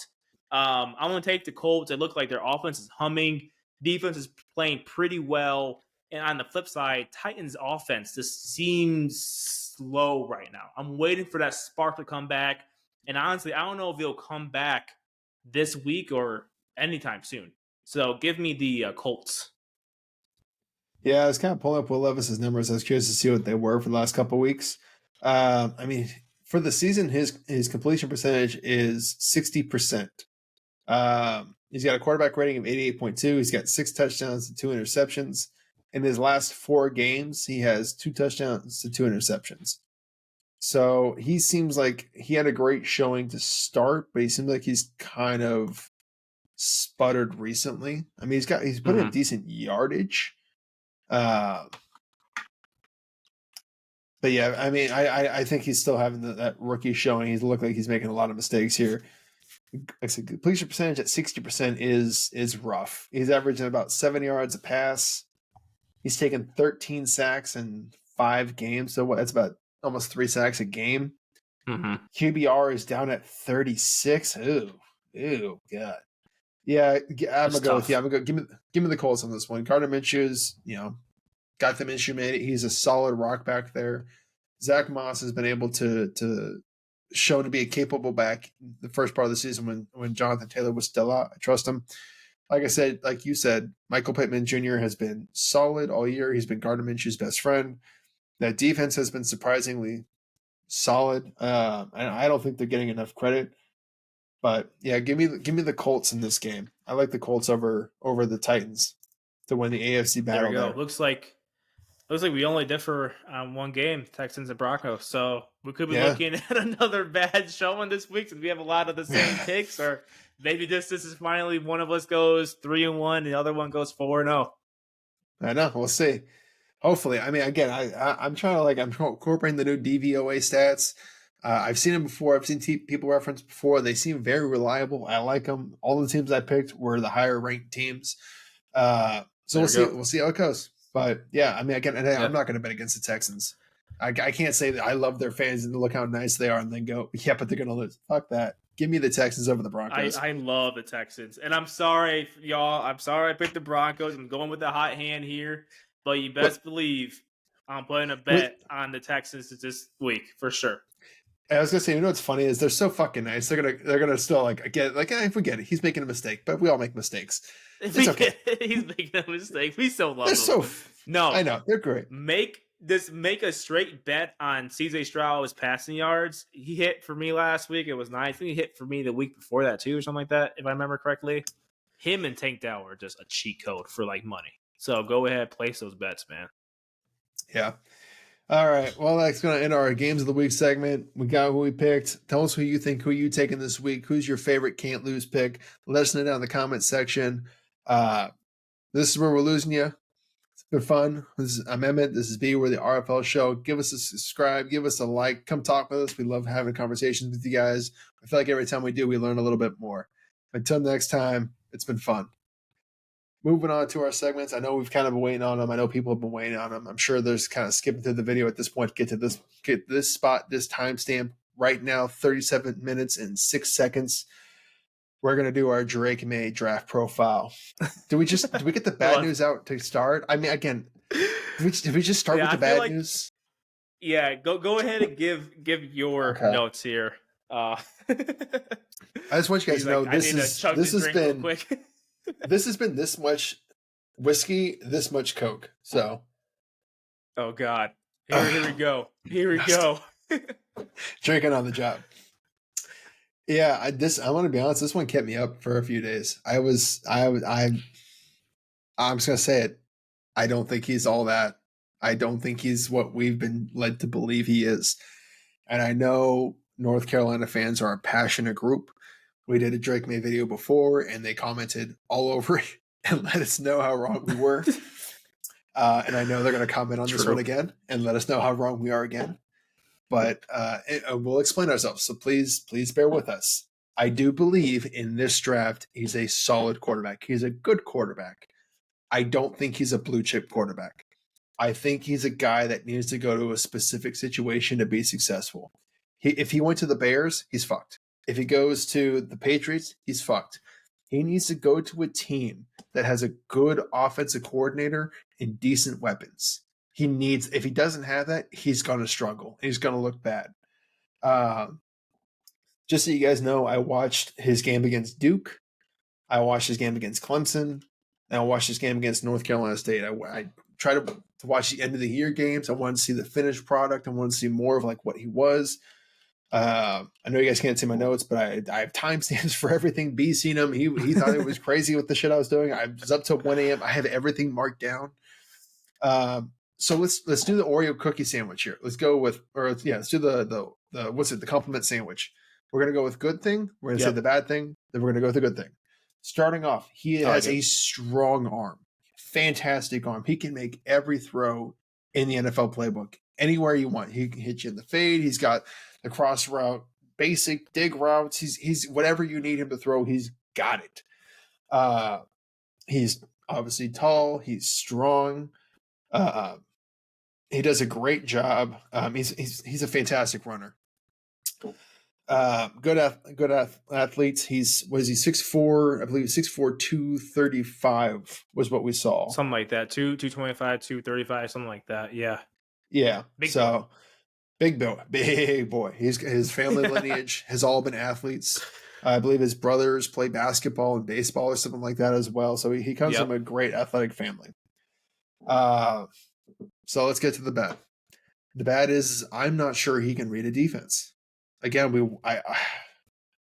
I'm going to take the Colts. It looks like their offense is humming. Defense is playing pretty well. And on the flip side, Titans' offense just seems slow right now. I'm waiting for that spark to come back. And honestly, I don't know if it'll come back this week or anytime soon. So give me the Colts. Yeah, I was kind of pulling up Will Levis's numbers. I was curious to see what they were for the last couple of weeks. I mean, for the season, his completion percentage is 60%. He's got a quarterback rating of 88.2. He's got 6 touchdowns and 2 interceptions. In his last 4 games, he has 2 touchdowns to 2 interceptions. So he seems like he had a great showing to start, but he seems like he's kind of sputtered recently. I mean, he's put in decent yardage. But yeah, I mean, I think he's still having that rookie showing. He's looked like he's making a lot of mistakes here. Like I said, completion percentage at 60% is rough. He's averaging about 7 yards a pass. He's taken 13 sacks in 5 games, so that's about almost 3 sacks a game. Mm-hmm. QBR is down at 36. Ooh, God. Yeah, I'm gonna go with you. I'm gonna go. Give me the Colts on this one. Gardner Minshew's, got the Minshew made it. He's a solid rock back there. Zach Moss has been able to show to be a capable back the first part of the season when Jonathan Taylor was still out. I trust him. like I said, like you said, Michael Pittman Jr. has been solid all year. He's been Gardner Minshew's best friend. That defense has been surprisingly solid. And I don't think they're getting enough credit. But yeah, give me the Colts in this game. I like the Colts over the Titans to win the AFC There we battle go. there. Looks like we only differ on one game, Texans and Broncos. So we could be looking at another bad showing this week since we have a lot of the same picks, or maybe this is finally one of us goes 3-1, and the other one goes 4-0. I know. We'll see. Hopefully. I mean, again, I'm trying to I'm incorporating the new DVOA stats. I've seen them before. I've seen people reference before. They seem very reliable. I like them. All the teams I picked were the higher ranked teams. So we'll see. We'll see how it goes. But yeah, I mean, again, I'm not going to bet against the Texans. I can't say that I love their fans and look how nice they are and then go, yeah, but they're going to lose. Fuck that. Give me the Texans over the Broncos. I love the Texans. And I'm sorry, y'all. I'm sorry I picked the Broncos. I'm going with the hot hand here. But you best believe I'm putting a bet on the Texans this week for sure. I was gonna say, you know what's funny is they're so fucking nice. They're gonna still get if we get it, he's making a mistake, but we all make mistakes. It's okay. He's making a mistake. We so love them. No, I know they're great. Make a straight bet on CJ Stroud's passing yards. He hit for me last week. It was nice. I think he hit for me the week before that too, or something like that, if I remember correctly. Him and Tank Dell are just a cheat code for money. So go ahead, place those bets, man. Yeah. All right. Well, that's going to end our Games of the Week segment. We got who we picked. Tell us who you taking this week. Who's your favorite can't lose pick? Let us know down in the comment section. This is where we're losing you. It's been fun. I'm Emmett. This is B. We're the RFL show. Give us a subscribe. Give us a like. Come talk with us. We love having conversations with you guys. I feel like every time we do, we learn a little bit more. Until next time, it's been fun. Moving on to our segments. I know we've kind of been waiting on them. I know people have been waiting on them. I'm sure there's kind of skipping through the video at this point to get this spot, this timestamp right now, 37 minutes and 6 seconds. We're going to do our Drake Maye draft profile. Did we get the bad news out to start? I mean, again, did we just start with the bad news? Yeah, go ahead and give your notes here. I just want you guys to know this has been this has been this much whiskey, this much Coke. So, oh God, here we go. Here we go. Drinking on the job. Yeah, I'm gonna be honest. This one kept me up for a few days. I'm just gonna say it. I don't think he's all that. I don't think he's what we've been led to believe he is. And I know North Carolina fans are a passionate group. We did a Drake Maye video before, and they commented all over it and let us know how wrong we were. And I know they're going to comment on this one again and let us know how wrong we are again. But we'll explain ourselves, so please bear with us. I do believe in this draft, he's a solid quarterback. He's a good quarterback. I don't think he's a blue chip quarterback. I think he's a guy that needs to go to a specific situation to be successful. If he went to the Bears, he's fucked. If he goes to the Patriots, he's fucked. He needs to go to a team that has a good offensive coordinator and decent weapons. If he doesn't have that, he's going to struggle. He's going to look bad. Just so you guys know, I watched his game against Duke. I watched his game against Clemson. And I watched his game against North Carolina State. I tried to watch the end of the year games. I wanted to see the finished product. I wanted to see more of what he was. I know you guys can't see my notes, but I have timestamps for everything. B seen him. He thought it was crazy with the shit I was doing. I was up till 1 a.m. I have everything marked down. So let's do the Oreo cookie sandwich here. Let's do the compliment sandwich. We're gonna go with good thing. We're gonna say the bad thing. Then we're gonna go with the good thing. Starting off, he has a strong arm, fantastic arm. He can make every throw in the NFL playbook anywhere you want. He can hit you in the fade. He's got the cross route, basic dig routes. He's whatever you need him to throw, he's got it. He's obviously tall. He's strong. He does a great job. He's a fantastic runner. Good athletes. He's 6'4", I believe 6'4", 235 was what we saw. Something like that. 225, 235, something like that. Yeah. Yeah. Big boy. His family lineage has all been athletes. I believe his brothers play basketball and baseball or something like that as well. So he comes from a great athletic family. So let's get to the bad. The bad is I'm not sure he can read a defense. Again, I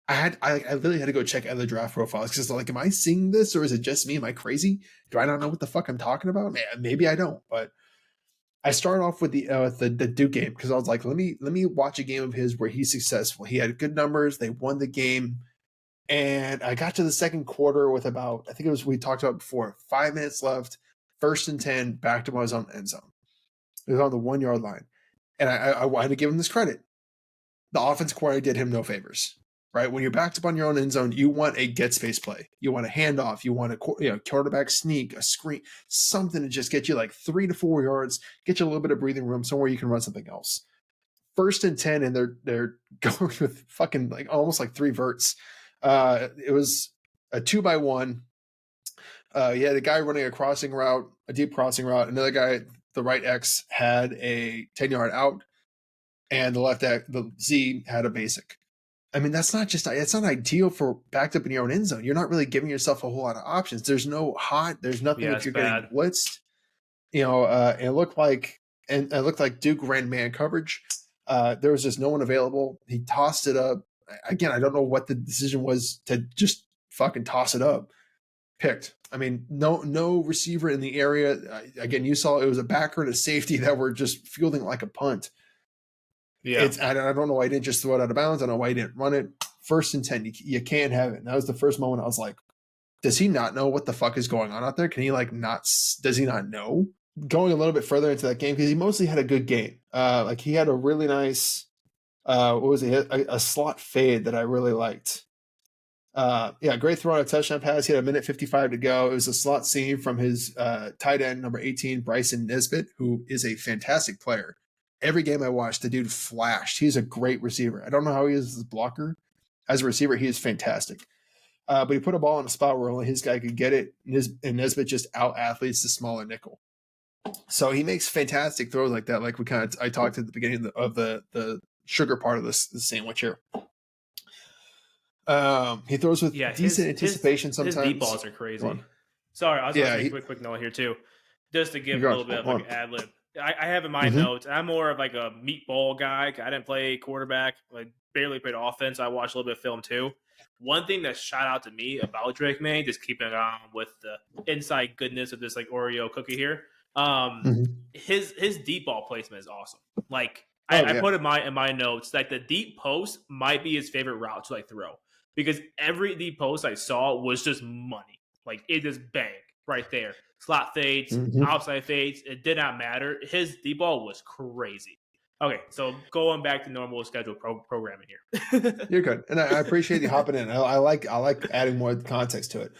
literally had to go check other draft profiles because like, am I seeing this or is it just me? Am I crazy? Do I not know what the fuck I'm talking about? Maybe I don't, but I started off with the Duke game because I was like, let me watch a game of his where he's successful. He had good numbers. They won the game. And I got to the second quarter with about, I think it was, we talked about before, 5 minutes left, 1st and 10, back to my own end zone. It was on the 1 yard line. And I wanted to give him this credit. The offense coordinator did him no favors, right? When you're backed up on your own end zone, you want a get space play. You want a handoff. You want a quarterback sneak, a screen, something to just get you like 3 to 4 yards, get you a little bit of breathing room, somewhere you can run something else. 1st and 10, and they're going with fucking like almost like 3 verts. It was a 2x1. You had a guy running a crossing route, a deep crossing route. Another guy, the right X, had a 10-yard out, and the left X, the Z, had a basic. I mean, it's not ideal for backed up in your own end zone. You're not really giving yourself a whole lot of options. There's no hot. There's nothing if you're getting blitzed. It looked like Duke ran man coverage. There was just no one available. He tossed it up. Again, I don't know what the decision was to just fucking toss it up. Picked. I mean, no receiver in the area. Again, you saw it was a backer and a safety that were just fielding like a punt. Yeah, I don't know why he didn't just throw it out of bounds. I don't know why he didn't run it. 1st and 10, you can't have it. And that was the first moment I was like, does he not know what the fuck is going on out there? Can he does he not know? Going a little bit further into that game, because he mostly had a good game. Like he had a really nice, a slot fade that I really liked. Great throw on a touchdown pass. He had 1:55 to go. It was a slot seam from his tight end, number 18, Bryson Nesbitt, who is a fantastic player. Every game I watched, the dude flashed. He's a great receiver. I don't know how he is as a blocker. As a receiver, he is fantastic. But he put a ball in a spot where only his guy could get it, and Nesbitt just out-athletes the smaller nickel. So he makes fantastic throws like that, like I talked at the beginning of the sugar part of the sandwich here. He throws with decent anticipation sometimes. His deep balls are crazy. Sorry, I was going to make a quick note here too, just to give a little bit of like an ad lib. I have in my notes, I'm more of like a meatball guy. I didn't play quarterback, like barely played offense. I watched a little bit of film too. One thing that shot out to me about Drake Maye, just keeping it on with the inside goodness of this like Oreo cookie here. His deep ball placement is awesome. Like I put in my notes, like the deep post might be his favorite route to like throw, because every deep post I saw was just money. Like it just bang right there. Slot fades, outside fades. It did not matter. His deep ball was crazy. Okay, so going back to normal schedule programming here. You're good, and I appreciate you hopping in. I like adding more context to it.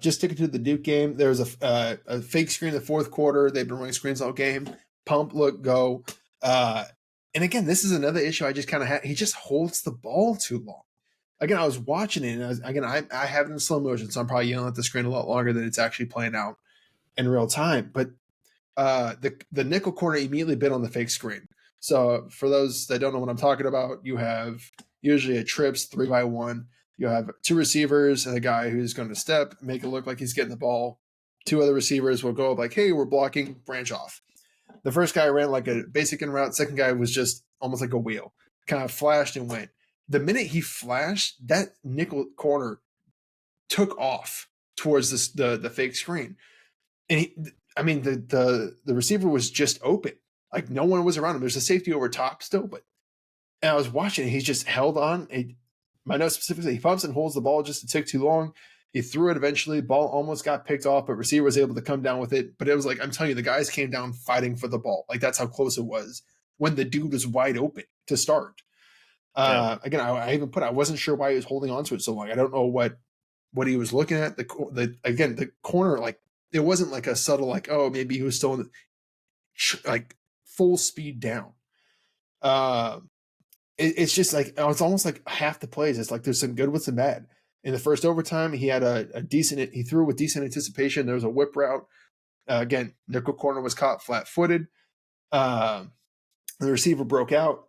Just sticking to the Duke game, there was a fake screen in the 4th quarter. They've been running screens all game. Pump, look, go. And again, this is another issue I just kind of had. He just holds the ball too long. Again, I was watching it, and I have it in slow motion, so I'm probably yelling at the screen a lot longer than it's actually playing out in real time. But the nickel corner immediately bit on the fake screen. So for those that don't know what I'm talking about, you have usually a trips 3x1. You have 2 receivers and a guy who's going to step, make it look like he's getting the ball. 2 other receivers will go up like, hey, we're blocking, branch off. The first guy ran like a basic in route. Second guy was just almost like a wheel, kind of flashed and went. The minute he flashed, that nickel corner took off towards the fake screen. And the receiver was just open. Like no one was around him. There's a safety over top still, and I was watching, he just held on. My note specifically, he pumps and holds the ball just a tick too long. He threw it eventually. Ball almost got picked off, but receiver was able to come down with it. But it was like, I'm telling you, the guys came down fighting for the ball. Like that's how close it was when the dude was wide open to start. Again, I even I wasn't sure why he was holding on to it so long. I don't know what he was looking at. The corner, like it wasn't like a subtle, like, oh, maybe he was still in like full speed down. It's just like, it's almost like half the plays. It's like there's some good with some bad. In the first overtime, he had a decent, he threw with decent anticipation. There was a whip route. Again, nickel corner was caught flat-footed. The receiver broke out,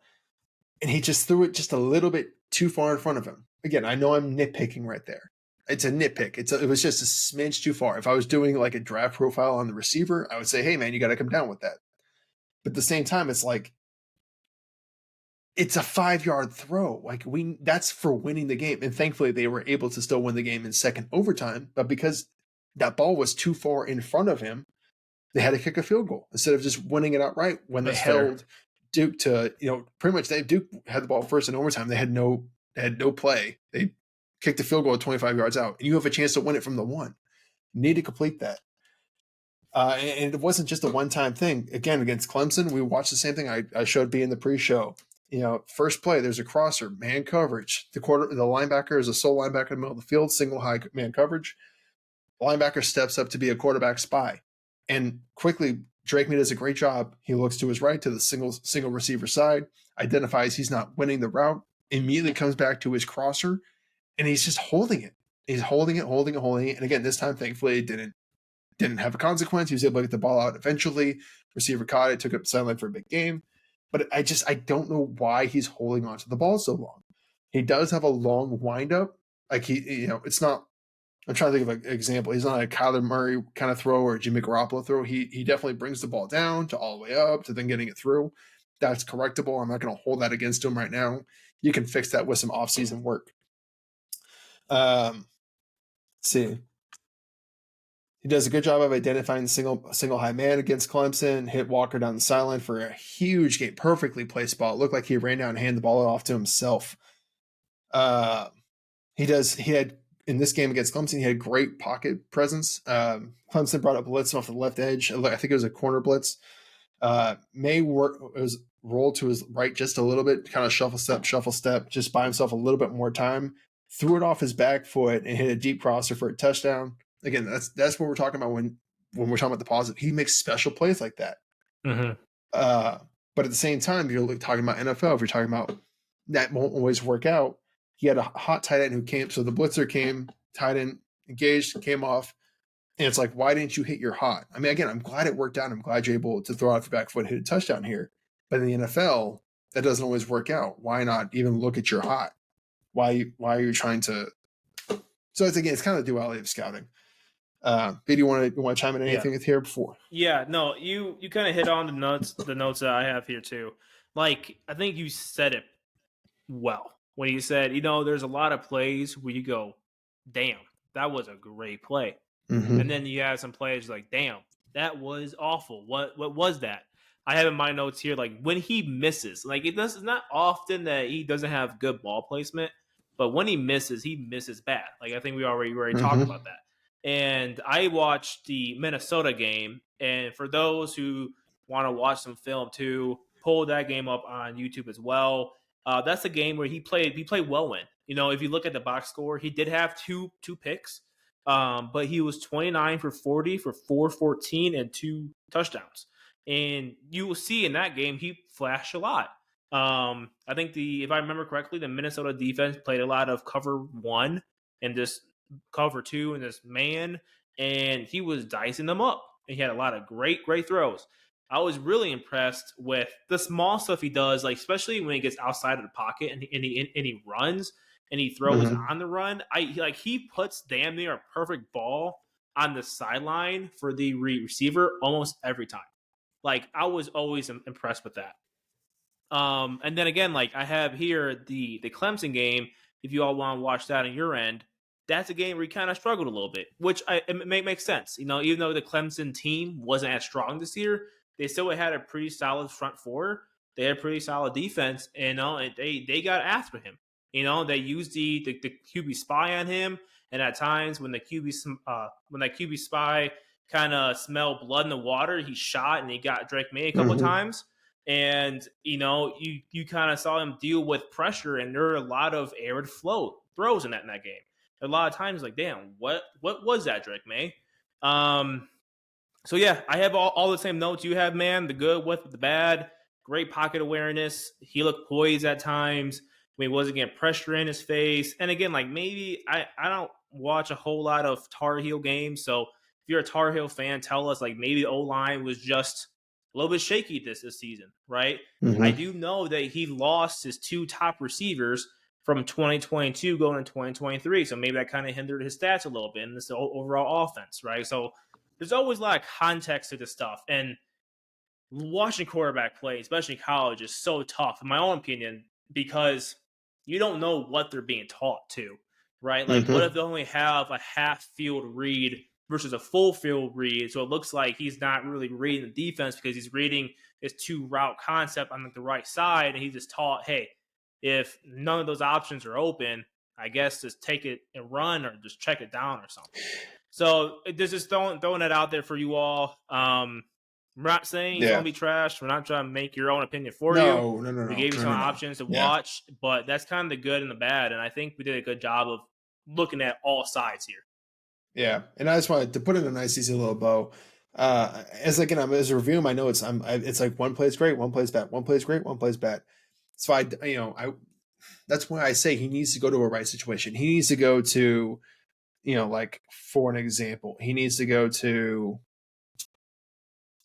and he just threw it just a little bit too far in front of him. again, I know I'm nitpicking right there. It's a nitpick. It was just a smidge too far. If I was doing like a draft profile on the receiver, I would say, hey man, you got to come down with that. But at the same time, it's like it's a 5-yard throw. Like that's for winning the game. And thankfully they were able to still win the game in second overtime. But because that ball was too far in front of him, they had to kick a field goal instead of just winning it outright when That's they fair. held Duke to, pretty much Duke had the ball first in overtime. They had no play. They kicked a field goal at 25 yards out, and you have a chance to win it from the one. You need to complete that. And it wasn't just a one-time thing. Again, against Clemson, we watched the same thing I showed B in the pre-show. First play, there's a crosser, man coverage. The linebacker is a sole linebacker in the middle of the field, single high man coverage. The linebacker steps up to be a quarterback spy. And quickly, Drake May does a great job. He looks to his right to the single receiver side, identifies he's not winning the route, immediately comes back to his crosser, and he's just holding it. He's holding it. And again, this time, thankfully, it didn't have a consequence. He was able to get the ball out eventually. Receiver caught it, took up the sideline for a big game. But I don't know why he's holding on to the ball so long. He does have a long windup. Like it's not. I'm trying to think of an example. He's not a Kyler Murray kind of throw or a Jimmy Garoppolo throw. He definitely brings the ball down to all the way up to then getting it through. That's correctable. I'm not going to hold that against him right now. You can fix that with some offseason work. Let's see. He does a good job of identifying the single high man against Clemson, hit Walker down the sideline for a huge game, perfectly placed ball. It looked like he ran down and handed the ball off to himself. He had in this game against Clemson, he had great pocket presence. Clemson brought up blitz off the left edge. I think it was a corner blitz. Maye was rolled to his right just a little bit, kind of shuffle step, just buy himself a little bit more time, threw it off his back foot and hit a deep crosser for a touchdown. Again, that's what we're talking about when we're talking about the positive. He makes special plays like that. Mm-hmm. But at the same time, you're talking about NFL. If you're talking about that won't always work out, he had a hot tight end who came. So the blitzer came, tight end engaged, came off. And it's like, why didn't you hit your hot? I mean, again, I'm glad it worked out. I'm glad you're able to throw off your back foot and hit a touchdown here. But in the NFL, that doesn't always work out. Why not even look at your hot? Why are you trying to? So it's kind of the duality of scouting. B, do you want to chime in anything here before? Yeah, no, you kind of hit on the notes that I have here too. Like, I think you said it well when you said, there's a lot of plays where you go, damn, that was a great play. Mm-hmm. And then you have some plays like, damn, that was awful. What was that? I have in my notes here, like when he misses, like it's not often that he doesn't have good ball placement, but when he misses bad. Like I think we already talked about that. And I watched the Minnesota game, and for those who want to watch some film too, pull that game up on YouTube as well. That's a game where he played well in. If you look at the box score, he did have two picks, but he was 29 for 40 for 414 and 2 touchdowns. And you will see in that game he flashed a lot. I think if I remember correctly, the Minnesota defense played a lot of cover 1 and just cover 2 and this man, and he was dicing them up. And he had a lot of great throws. I was really impressed with the small stuff he does, like especially when he gets outside of the pocket and he runs and he throws on the run. He puts damn near a perfect ball on the sideline for the receiver almost every time. Like I was always impressed with that. And then again, like I have here the Clemson game. If you all want to watch that on your end, that's a game where he kind of struggled a little bit, which it makes sense. Even though the Clemson team wasn't as strong this year, they still had a pretty solid front four. They had a pretty solid defense, and they got after him. They used the QB spy on him, and at times when the QB spy kind of smelled blood in the water, he shot and he got Drake May a couple of times. And you kind of saw him deal with pressure, and there were a lot of arid throws in that game. A lot of times, like, damn, what was that, Drake May? So yeah, I have all the same notes you have, man. The good with the bad, great pocket awareness. He looked poised at times when he wasn't getting pressure in his face. And again, like maybe I don't watch a whole lot of Tar Heel games, so if you're a Tar Heel fan, tell us like maybe the O-line was just a little bit shaky this season, right? I do know that he lost his 2 top receivers from 2022 going into 2023. So maybe that kind of hindered his stats a little bit in this overall offense, right? So there's always a lot of context to this stuff. And watching quarterback play, especially in college, is so tough, in my own opinion, because you don't know what they're being taught to, right? Like, what if they only have a half field read versus a full field read? So it looks like he's not really reading the defense because he's reading his 2-route concept on the right side, and he just taught, hey, if none of those options are open, I guess just take it and run or just check it down or something. So this is throwing it out there for you all. We're not saying he's going to be trash. We're not trying to make your own opinion for you. No. We gave you some options to watch, but that's kind of the good and the bad. And I think we did a good job of looking at all sides here. Yeah, and I just wanted to put in a nice, easy little bow. As a review my notes, it's like one plays great, one plays bad, one plays great, one plays bad. So that's why I say he needs to go to a right situation. He needs to go to, like for an example, he needs to go to.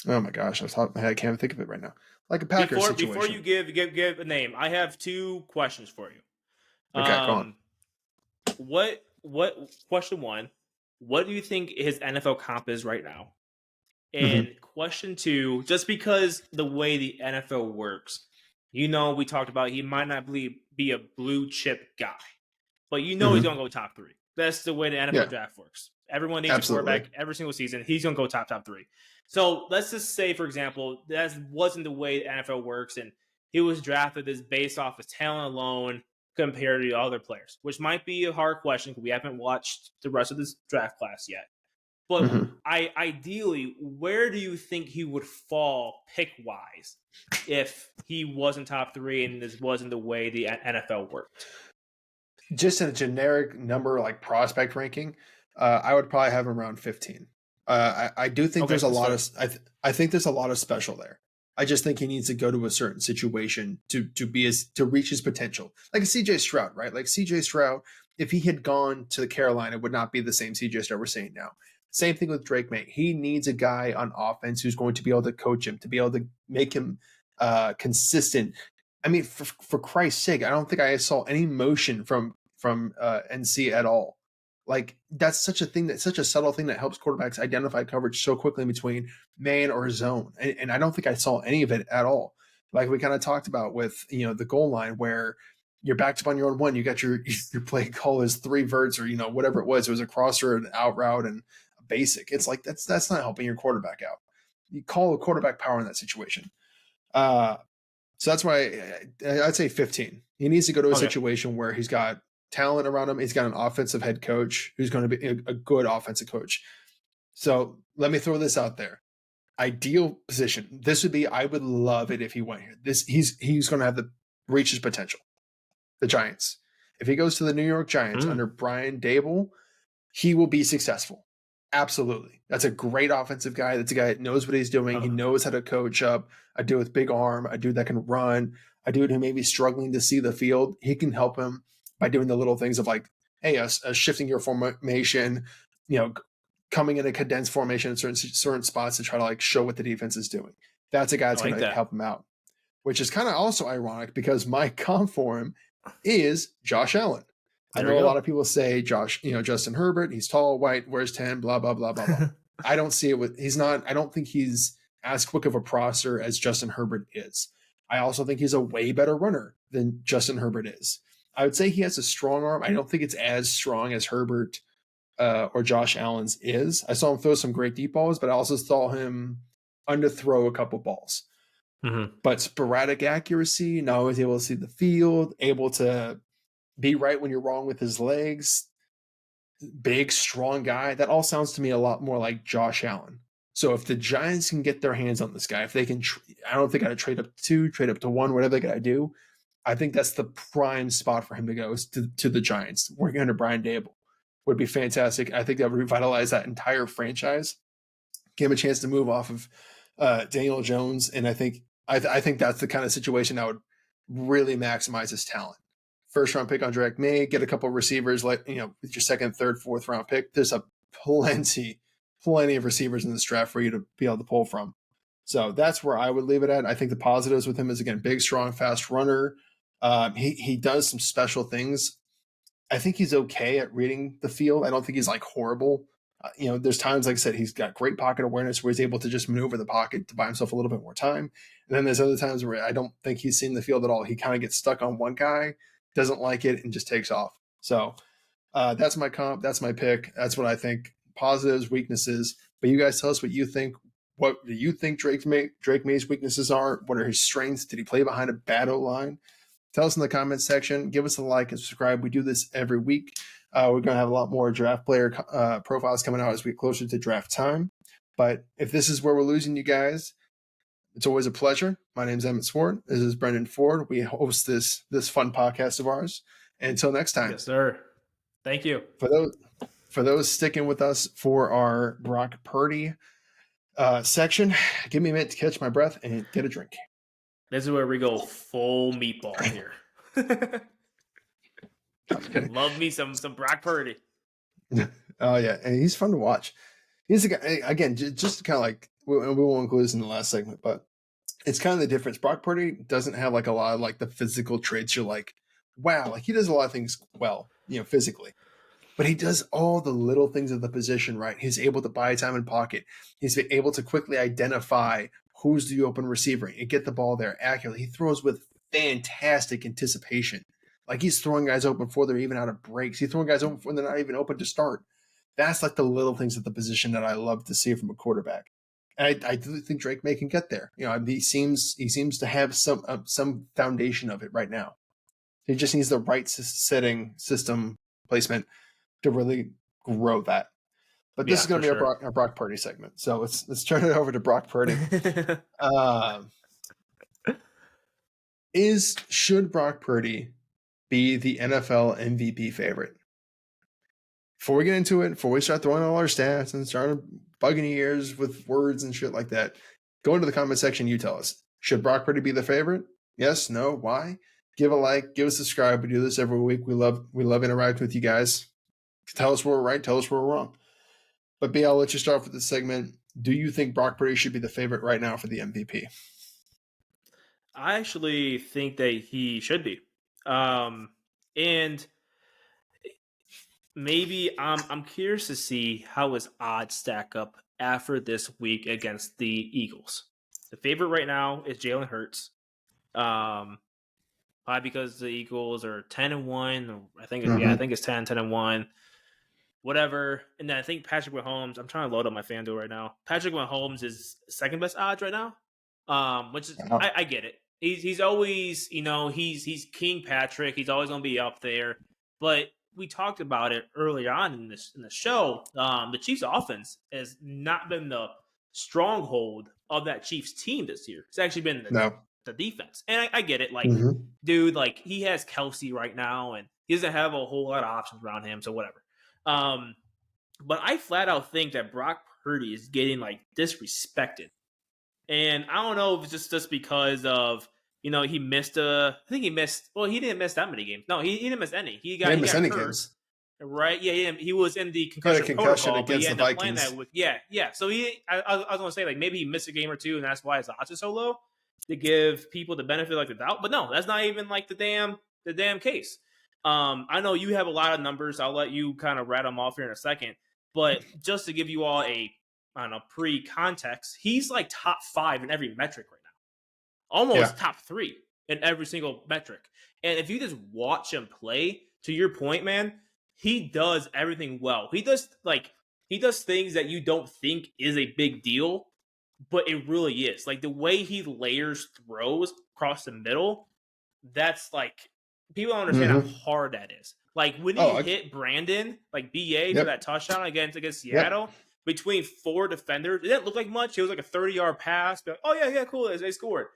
Oh my gosh, I can't even think of it right now. Like a Packers situation. Before you give a name, I have 2 questions for you. Okay, go on. What question 1? What do you think his NFL comp is right now? And question 2, just because the way the NFL works, we talked about he might not be a blue chip guy, but he's going to go top 3. That's the way the NFL draft works. Everyone needs a quarterback every single season. He's going to go top 3. So let's just say, for example, that wasn't the way the NFL works, and he was drafted as based off his talent alone compared to the other players, which might be a hard question because we haven't watched the rest of this draft class yet. But ideally, where do you think he would fall pick-wise if he wasn't top 3 and this wasn't the way the NFL worked? Just in a generic number like prospect ranking, I would probably have him around 15. I do think there's a lot of I think there's a lot of special there. I just think he needs to go to a certain situation to reach his potential. Like a CJ Stroud, right? Like CJ Stroud, if he had gone to Carolina, would not be the same CJ Stroud we're seeing now. Same thing with Drake Maye. He needs a guy on offense who's going to be able to coach him, to be able to make him consistent. I mean, for Christ's sake, I don't think I saw any motion from NC at all. Like that's such a subtle thing that helps quarterbacks identify coverage so quickly between man or zone. And I don't think I saw any of it at all. Like we kind of talked about with, the goal line where you're backed up on your own one, you got your play call is 3 verts or, whatever it was a crosser, an out route and a basic. It's like, that's not helping your quarterback out. You call a quarterback power in that situation. So that's why I'd say 15. He needs to go to a situation where he's got talent around him. He's got an offensive head coach who's going to be a good offensive coach. So let me throw this out there. Ideal position. I would love it if he went here. He's going to have reach his potential. The Giants. If he goes to the New York Giants under Brian Daboll, he will be successful. Absolutely. That's a great offensive guy. That's a guy that knows what he's doing. He knows how to coach up a dude with big arm, a dude that can run, a dude who may be struggling to see the field. He can help him by doing the little things of like, hey, shifting your formation, coming in a condensed formation in certain spots to try to like show what the defense is doing. That's a guy that's going to help him out, which is kind of also ironic because my comp for him is Josh Allen. I know a lot of people say Justin Herbert, he's tall, white, wears 10, blah, blah, blah, blah, blah. I don't see it I don't think he's as quick of a processor as Justin Herbert is. I also think he's a way better runner than Justin Herbert is. I would say he has a strong arm. I don't think it's as strong as Herbert or Josh Allen's is. I saw him throw some great deep balls, but I also saw him underthrow a couple balls. But sporadic accuracy, not always able to see the field, able to be right when you're wrong with his legs, big, strong guy. That all sounds to me a lot more like Josh Allen. So if the Giants can get their hands on this guy, if they can, I don't think I'd trade up to 1, whatever they got to do. I think that's the prime spot for him to go to the Giants. Working under Brian Daboll would be fantastic. I think that would revitalize that entire franchise. Give him a chance to move off of Daniel Jones, and I think that's the kind of situation that would really maximize his talent. First round pick on Drake Maye, get a couple of receivers with your second, third, fourth round pick. There's plenty of receivers in this draft for you to be able to pull from. So that's where I would leave it at. I think the positives with him is, again, big, strong, fast runner. He does some special things. I think he's okay at reading the field. I don't think he's like horrible. There's times, like I said, he's got great pocket awareness where he's able to just maneuver the pocket to buy himself a little bit more time. And then there's other times where I don't think he's seen the field at all. He kind of gets stuck on one guy, doesn't like it, and just takes off. So that's my comp. That's my pick. That's what I think. Positives, weaknesses. But you guys tell us what you think. What do you think Drake May's weaknesses are? What are his strengths? Did he play behind a bad O-line? Tell us in the comments section. Give us a like and subscribe. We do this every week. We're going to have a lot more draft player profiles coming out as we get closer to draft time. But if this is where we're losing you guys, it's always a pleasure. My name is Emmett Swarat. This is Brendyn Ford. We host this fun podcast of ours. And until next time. Yes, sir. Thank you. For those sticking with us for our Brock Purdy section, give me a minute to catch my breath and get a drink. This is where we go full meatball here. Love me some Brock Purdy. Oh yeah, and he's fun to watch. He's a guy, again, just kind of like, we won't include this in the last segment, but it's kind of the difference. Brock Purdy doesn't have like a lot of like the physical traits. You're like, wow, like he does a lot of things well, physically. But he does all the little things of the position right. He's able to buy time in pocket. He's able to quickly identify who's the open receiver and get the ball there accurately. He throws with fantastic anticipation. Like he's throwing guys open before they're even out of breaks. He's throwing guys open before they're not even open to start. That's like the little things of the position that I love to see from a quarterback. And I do think Drake May can get there. He seems to have some foundation of it right now. He just needs the right setting system placement to really grow that. But this is going to be our Brock Purdy segment. So let's turn it over to Brock Purdy. Should Brock Purdy be the NFL MVP favorite? Before we get into it, before we start throwing all our stats and start bugging your ears with words and shit like that, go into the comment section. You tell us, should Brock Purdy be the favorite? Yes, no, why? Give a like, give a subscribe. We do this every week. We love interacting with you guys. Tell us where we're right. Tell us where we're wrong. But B, I'll let you start with this segment. Do you think Brock Purdy should be the favorite right now for the MVP? I actually think that he should be. And maybe I'm curious to see how his odds stack up after this week against the Eagles. The favorite right now is Jalen Hurts. Probably because the Eagles are 10-1. I think it's 10-1. Whatever. And then I think Patrick Mahomes, I'm trying to load up my FanDuel right now. Patrick Mahomes is second best odds right now. Which is, I get it. He's always, he's King Patrick. He's always going to be up there. But we talked about it earlier on in the show. The Chiefs offense has not been the stronghold of that Chiefs team this year. It's actually been the defense. And I get it. Like, dude, like he has Kelsey right now and he doesn't have a whole lot of options around him. So whatever. But I flat out think that Brock Purdy is getting like disrespected. And I don't know if it's just because of, he missed he didn't miss that many games. No, he didn't miss any. He didn't miss any games. Right? Yeah, he was in the concussion protocol, against the Vikings. That week. Yeah. So I was going to say, like, maybe he missed a game or two, and that's why his odds are so low, to give people the benefit of the doubt. But no, that's not even like the damn case. I know you have a lot of numbers. I'll let you kind of rattle them off here in a second. But just to give you all pre-context, he's like top 5 in every metric right now. Almost top 3 in every single metric. And if you just watch him play, to your point, man, he does everything well. He does things that you don't think is a big deal, but it really is. Like the way he layers throws across the middle, that's like, people don't understand how hard that is. Like when he hit Brendyn, like BA for that touchdown against Seattle, between 4 defenders, it didn't look like much. It was like a 30-yard pass. But, cool, they scored.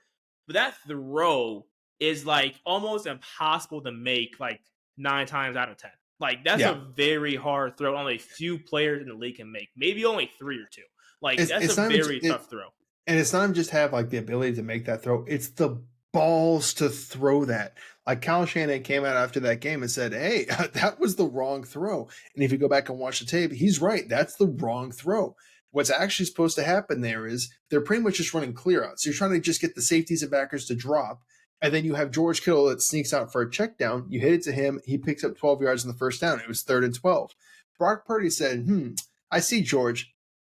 But that throw is like almost impossible to make like 9 times out of 10. Like that's a very hard throw. Only a few players in the league can make. Maybe only 3 or 2. Like that's a very tough throw. And it's not even just have like the ability to make that throw. It's the balls to throw that. Like Kyle Shanahan came out after that game and said, hey, that was the wrong throw. And if you go back and watch the tape, he's right. That's the wrong throw. What's actually supposed to happen there is they're pretty much just running clear out. So you're trying to just get the safeties and backers to drop. And then you have George Kittle that sneaks out for a check down. You hit it to him. He picks up 12 yards in the first down. It was 3rd and 12. Brock Purdy said, I see George.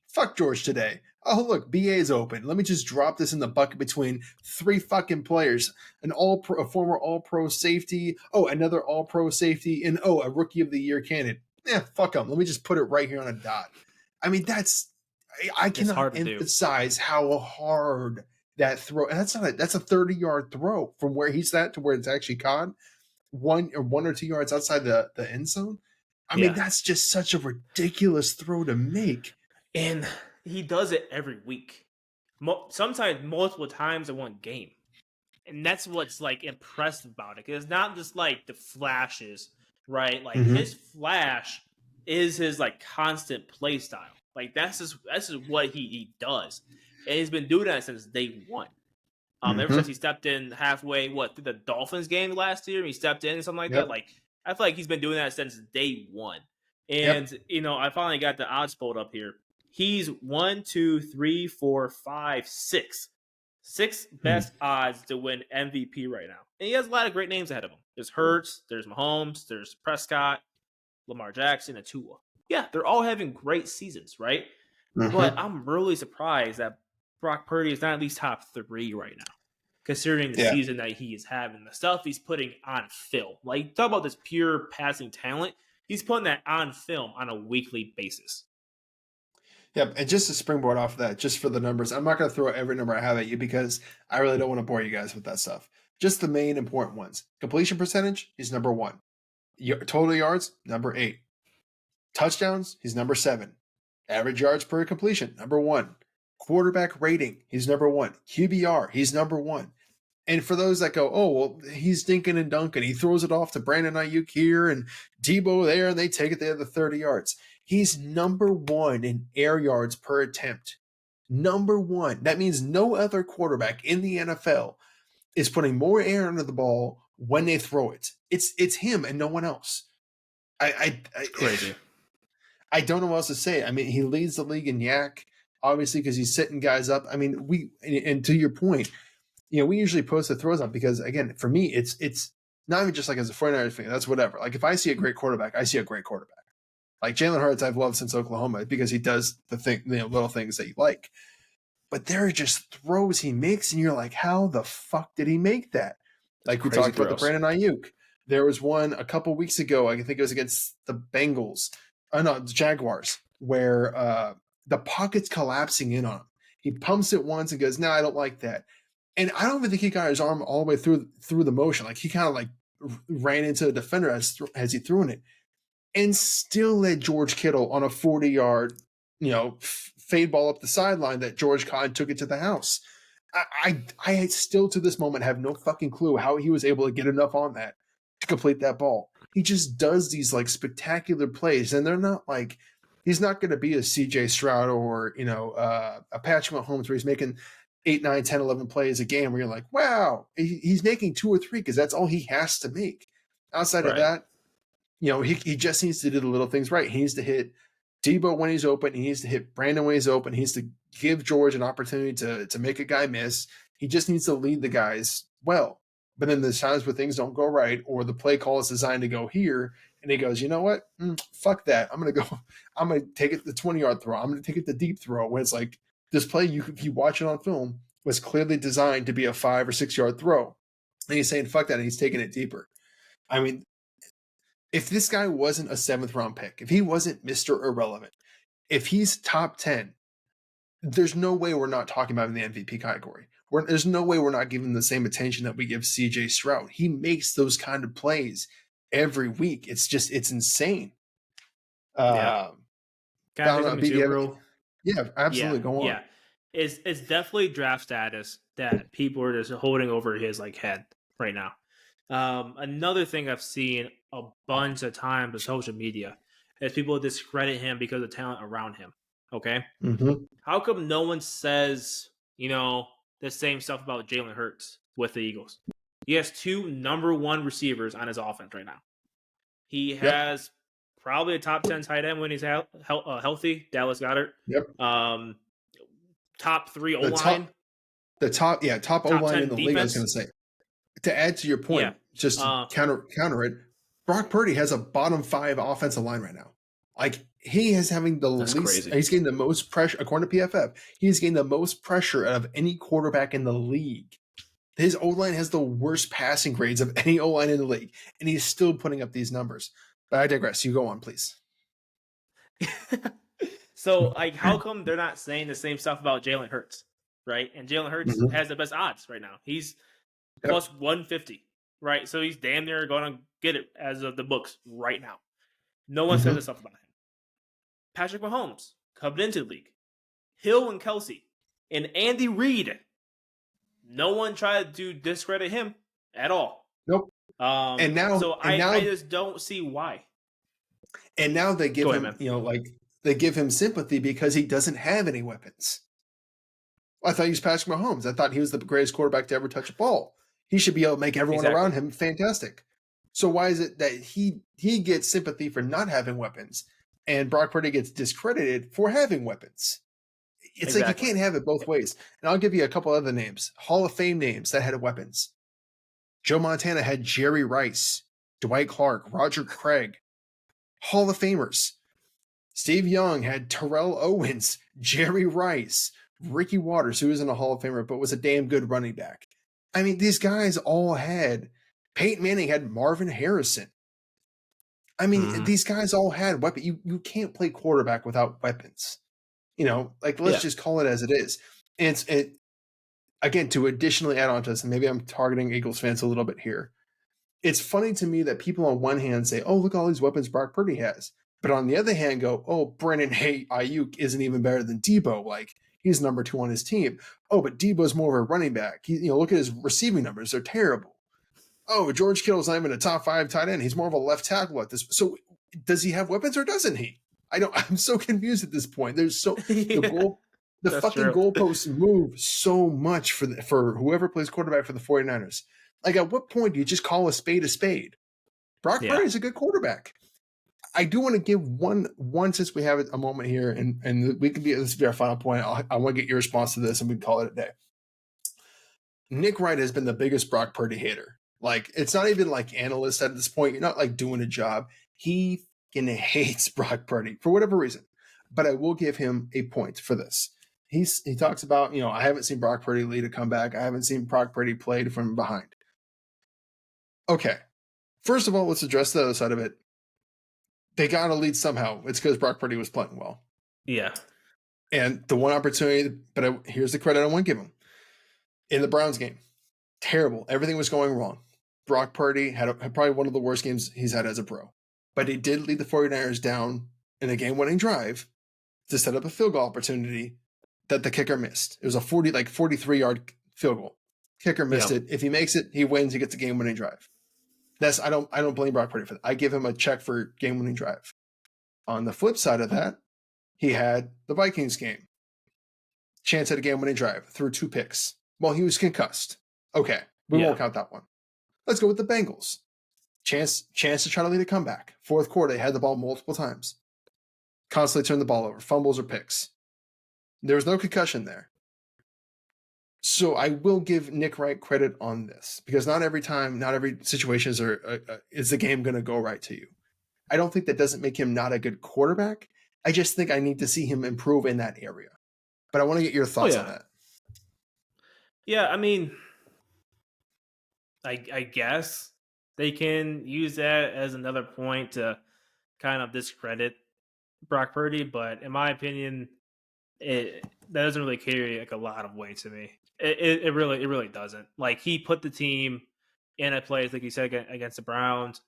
Fuck George today. Oh, look, BA is open. Let me just drop this in the bucket between 3 fucking players. A former all-pro safety. Oh, another all-pro safety. And a rookie of the year candidate. Fuck them. Let me just put it right here on a dot. I mean, I cannot emphasize how hard that throw. And that's a 30-yard throw from where he's at to where it's actually caught. 1 or 2 yards outside the end zone. I mean, that's just such a ridiculous throw to make. And he does it every week. Sometimes multiple times in one game. And that's what's like impressive about it. Because it's not just like the flashes, right? Like his flash is his like constant play style. Like that's just what he does. And he's been doing that since day one. Ever since he stepped in halfway, through the Dolphins game last year, he stepped in and something like that. Like I feel like he's been doing that since day one. And I finally got the odds pulled up here. He's 1, 2, 3, 4, 5, 6. 6 best odds to win MVP right now. And he has a lot of great names ahead of him. There's Hurts, there's Mahomes, there's Prescott, Lamar Jackson, and Tua. Yeah, they're all having great seasons, right? But I'm really surprised that Brock Purdy is not at least top 3 right now, considering the season that he is having, the stuff he's putting on film. Like, talk about this pure passing talent. He's putting that on film on a weekly basis. Yep, and just to springboard off of that, just for the numbers, I'm not going to throw every number I have at you because I really don't want to bore you guys with that stuff. Just the main important ones. Completion percentage, he's number 1. Total yards, number 8. Touchdowns, he's number 7. Average yards per completion, number 1. Quarterback rating, he's number 1. QBR, he's number 1. And for those that go, oh, well, he's dinking and dunking. He throws it off to Brandon Ayuk here and Debo there, and they take it there to 30 yards. He's number 1 in air yards per attempt. Number 1. That means no other quarterback in the NFL is putting more air under the ball when they throw it. It's him and no one else. Crazy. I don't know what else to say. I mean, he leads the league in yak, obviously, because he's setting guys up. I mean, and to your point, we usually post the throws up because, again, for me, it's not even just like as a 49ers fan. That's whatever. Like, if I see a great quarterback, I see a great quarterback. Like Jalen Hurts, I've loved since Oklahoma because he does the little things that you like. But there are just throws he makes, and you're like, how the fuck did he make that? Like we talked about the Brandon Ayuk. There was one a couple weeks ago, I think it was against the Bengals. The Jaguars, where the pocket's collapsing in on him. He pumps it once and goes, no, I don't like that. And I don't even think he got his arm all the way through the motion. Like he kind of like ran into the defender as he threw in it. And still led George Kittle on a 40-yard, fade ball up the sideline that George caught and took it to the house. I still to this moment have no fucking clue how he was able to get enough on that to complete that ball. He just does these like spectacular plays, and they're not like he's not going to be a CJ Stroud or a Patrick Mahomes where he's making 8, 9, 10, 11 plays a game where you're like, wow, he's making 2 or 3 because that's all he has to make. Outside of that, he just needs to do the little things right. He needs to hit Debo when he's open. He needs to hit Brandon when he's open. He needs to give George an opportunity to make a guy miss. He just needs to lead the guys well. But then there's times where things don't go right or the play call is designed to go here. And he goes, you know what? Fuck that. I'm going to take it the 20-yard throw. I'm going to take it the deep throw when it's like this play, if you watch it on film, was clearly designed to be a 5 or 6-yard throw. And he's saying, fuck that. And he's taking it deeper. I mean, if this guy wasn't a 7th round pick, if he wasn't Mr. Irrelevant, if he's top 10, there's no way we're not talking about him in the MVP category. There's no way we're not giving him the same attention that we give CJ Stroud. He makes those kind of plays every week. It's insane. Yeah, absolutely. Go on. Yeah, it's definitely draft status that people are just holding over his head right now. Another thing I've seen a bunch of times on social media is people discredit him because of the talent around him. Okay, How come no one says the same stuff about Jalen Hurts with the Eagles? He has 2 number 1 receivers on his offense right now. He has probably a top 10 tight end when he's healthy. Dallas Goedert. Yep. Top 3 O-line. Top O-line in the league, I was going to say. to add to your point, just to counter it, Brock Purdy has a bottom 5 offensive line right now. Like he is having the That's least. crazy. He's getting the most pressure, according to PFF. He's getting the most pressure of any quarterback in the league. His O line has the worst passing grades of any O line in the league, and he's still putting up these numbers. But I digress. You go on, please. So, like, how come they're not saying the same stuff about Jalen Hurts, right? And Jalen Hurts has the best odds right now. He's plus 150, right? So he's damn near going to get it as of the books right now. No one says this stuff about him. Patrick Mahomes coming into the league. Hill and Kelsey and Andy Reid. No one tried to discredit him at all. Nope. And now, so I just don't see why. And now they give him, they give him sympathy because he doesn't have any weapons. I thought he was Patrick Mahomes. I thought he was the greatest quarterback to ever touch a ball. He should be able to make everyone around him fantastic. So why is it that he gets sympathy for not having weapons, and Brock Purdy gets discredited for having weapons? It's like you can't have it both ways. And I'll give you a couple other names, Hall of Fame names that had weapons. Joe Montana had Jerry Rice, Dwight Clark, Roger Craig, Hall of Famers. Steve Young had Terrell Owens, Jerry Rice, Ricky Waters, who isn't a Hall of Famer, but was a damn good running back. I mean, these guys all had, Peyton Manning had Marvin Harrison. I mean, these guys all had weapons. You can't play quarterback without weapons. Let's just call it as it is. And again, to additionally add on to this, and maybe I'm targeting Eagles fans a little bit here. It's funny to me that people on one hand say, oh, look at all these weapons Brock Purdy has. But on the other hand, go, oh, Brendyn Ayuk isn't even better than Debo. Like, he's number 2 on his team. Oh, but Debo's more of a running back. Look at his receiving numbers. They're terrible. Oh, George Kittle's not even a top 5 tight end. He's more of a left tackle at this. So does he have weapons or doesn't he? I'm so confused at this point. There's the fucking goalposts move so much for whoever plays quarterback for the 49ers. Like, at what point do you just call a spade a spade? Brock Purdy is a good quarterback. I do want to give one since we have a moment here, and we can this will be our final point. I want to get your response to this, and we can call it a day. Nick Wright has been the biggest Brock Purdy hater. Like, it's not even like analysts at this point. You're not like doing a job. He hates Brock Purdy for whatever reason. But I will give him a point for this. He talks about, I haven't seen Brock Purdy lead a comeback. I haven't seen Brock Purdy played from behind. Okay. First of all, let's address the other side of it. They got to lead somehow. It's because Brock Purdy was playing well. Yeah. And the one opportunity, but here's the credit I want to give him. In the Browns game, terrible. Everything was going wrong. Brock Purdy had probably one of the worst games he's had as a pro. But he did lead the 49ers down in a game-winning drive to set up a field goal opportunity that the kicker missed. It was a 43-yard field goal. Kicker missed it. If he makes it, he wins. He gets a game-winning drive. I don't blame Brock Purdy for that. I give him a check for game-winning drive. On the flip side of that, he had the Vikings game. Chance had a game-winning drive, threw 2 picks. Well, he was concussed. Okay, we won't count that one. Let's go with the Bengals. Chance to try to lead a comeback. Fourth quarter, they had the ball multiple times. Constantly turned the ball over, fumbles or picks. There was no concussion there. So I will give Nick Wright credit on this, because not every time, not every situation is the game going to go right to you. I don't think that doesn't make him not a good quarterback. I just think I need to see him improve in that area. But I want to get your thoughts on that. Yeah, I mean, I guess they can use that as another point to kind of discredit Brock Purdy, but in my opinion, that doesn't really carry like a lot of weight to me. It really doesn't. Like, he put the team in a place, like you said, against the Browns.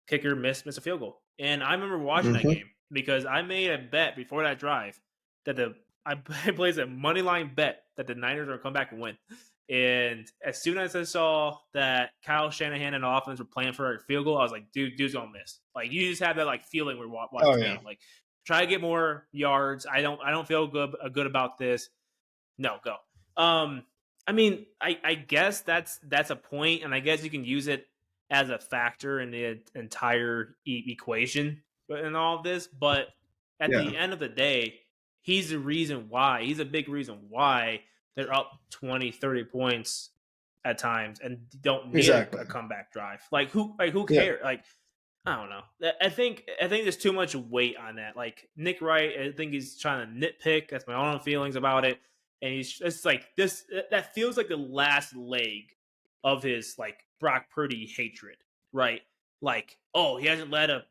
Kicker missed a field goal, and I remember watching that game because I made a bet before that drive that I placed a money line bet that the Niners were going to come back and win. And as soon as I saw that Kyle Shanahan and the offense were playing for a field goal, I was like, dude's gonna miss. Like, you just have that like feeling we're watching the game. Like, try to get more yards. I don't feel good about this. No, go. I mean, I guess that's a point, and I guess you can use it as a factor in the entire equation in all of this. But at the end of the day, he's the reason why. He's a big reason why they're up 20, 30 points at times and don't need Exactly. a comeback drive. Like who Yeah. cares? Like I don't know. I think there's too much weight on that. Like Nick Wright, I think he's trying to nitpick. That's my own feelings about it. And it's like this. That feels like the last leg of his like Brock Purdy hatred, right? Like, oh, he hasn't led a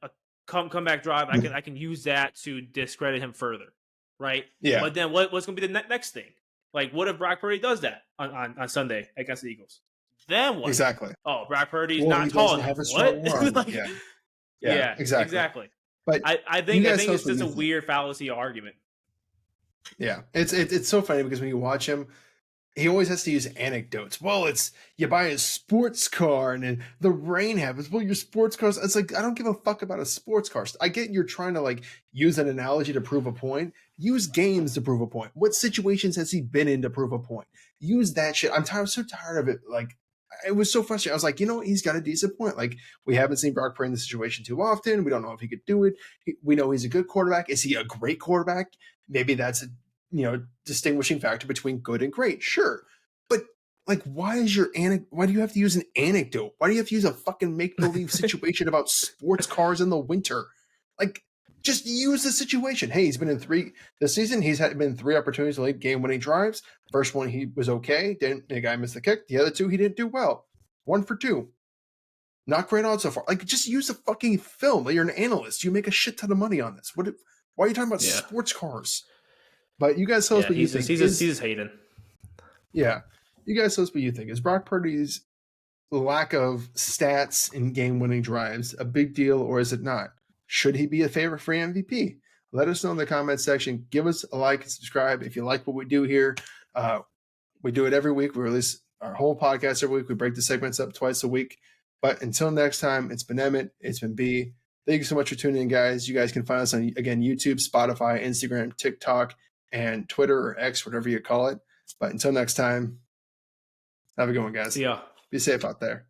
comeback drive. I can use that to discredit him further, right? Yeah. But then what's going to be the next thing? Like, what if Brock Purdy does that on Sunday against the Eagles? Then what? Exactly. Oh, Brock Purdy's Well, not he tall doesn't enough. have a strong What? arm. Like, Yeah. yeah, Exactly. exactly. But I you think guys tell us it's what just you a think. weird fallacy argument. Yeah, it's so funny because when you watch him, he always has to use anecdotes. Well, it's you buy a sports car and then the rain happens. Well, your sports cars. It's like I don't give a fuck about a sports car. I get you're trying to like use an analogy to prove a point. Use games to prove a point. What situations has he been in to prove a point? Use that shit. I'm so tired of it. Like it was so frustrating. I was like, he's got a decent point. Like we haven't seen Brock Purdy in the situation too often. We don't know if he could do it. We know he's a good quarterback. Is he a great quarterback? Maybe that's a distinguishing factor between good and great. Sure. But like, why do you have to use an anecdote? Why do you have to use a fucking make-believe situation about sports cars in the winter? Like, just use the situation. Hey, he's been in this season. He's been 3 opportunities to lead game-winning drives. First one, he was okay. The guy missed the kick. The other 2, he didn't do well. 1 for 2. Not great odds so far. Like, just use the fucking film. Like, you're an analyst. You make a shit ton of money on this. Why are you talking about sports cars? But you guys tell us what you think. He's just hating. Yeah. You guys tell us what you think. Is Brock Purdy's lack of stats in game-winning drives a big deal, or is it not? Should he be a favorite for MVP? Let us know in the comments section. Give us a like and subscribe if you like what we do here. We do it every week. We release our whole podcast every week. We break the segments up twice a week. But until next time, it's been Emmett. It's been B. Thank you so much for tuning in, guys. You guys can find us on, again, YouTube, Spotify, Instagram, TikTok, and Twitter or X, whatever you call it. But until next time, have a good one, guys. See ya. Be safe out there.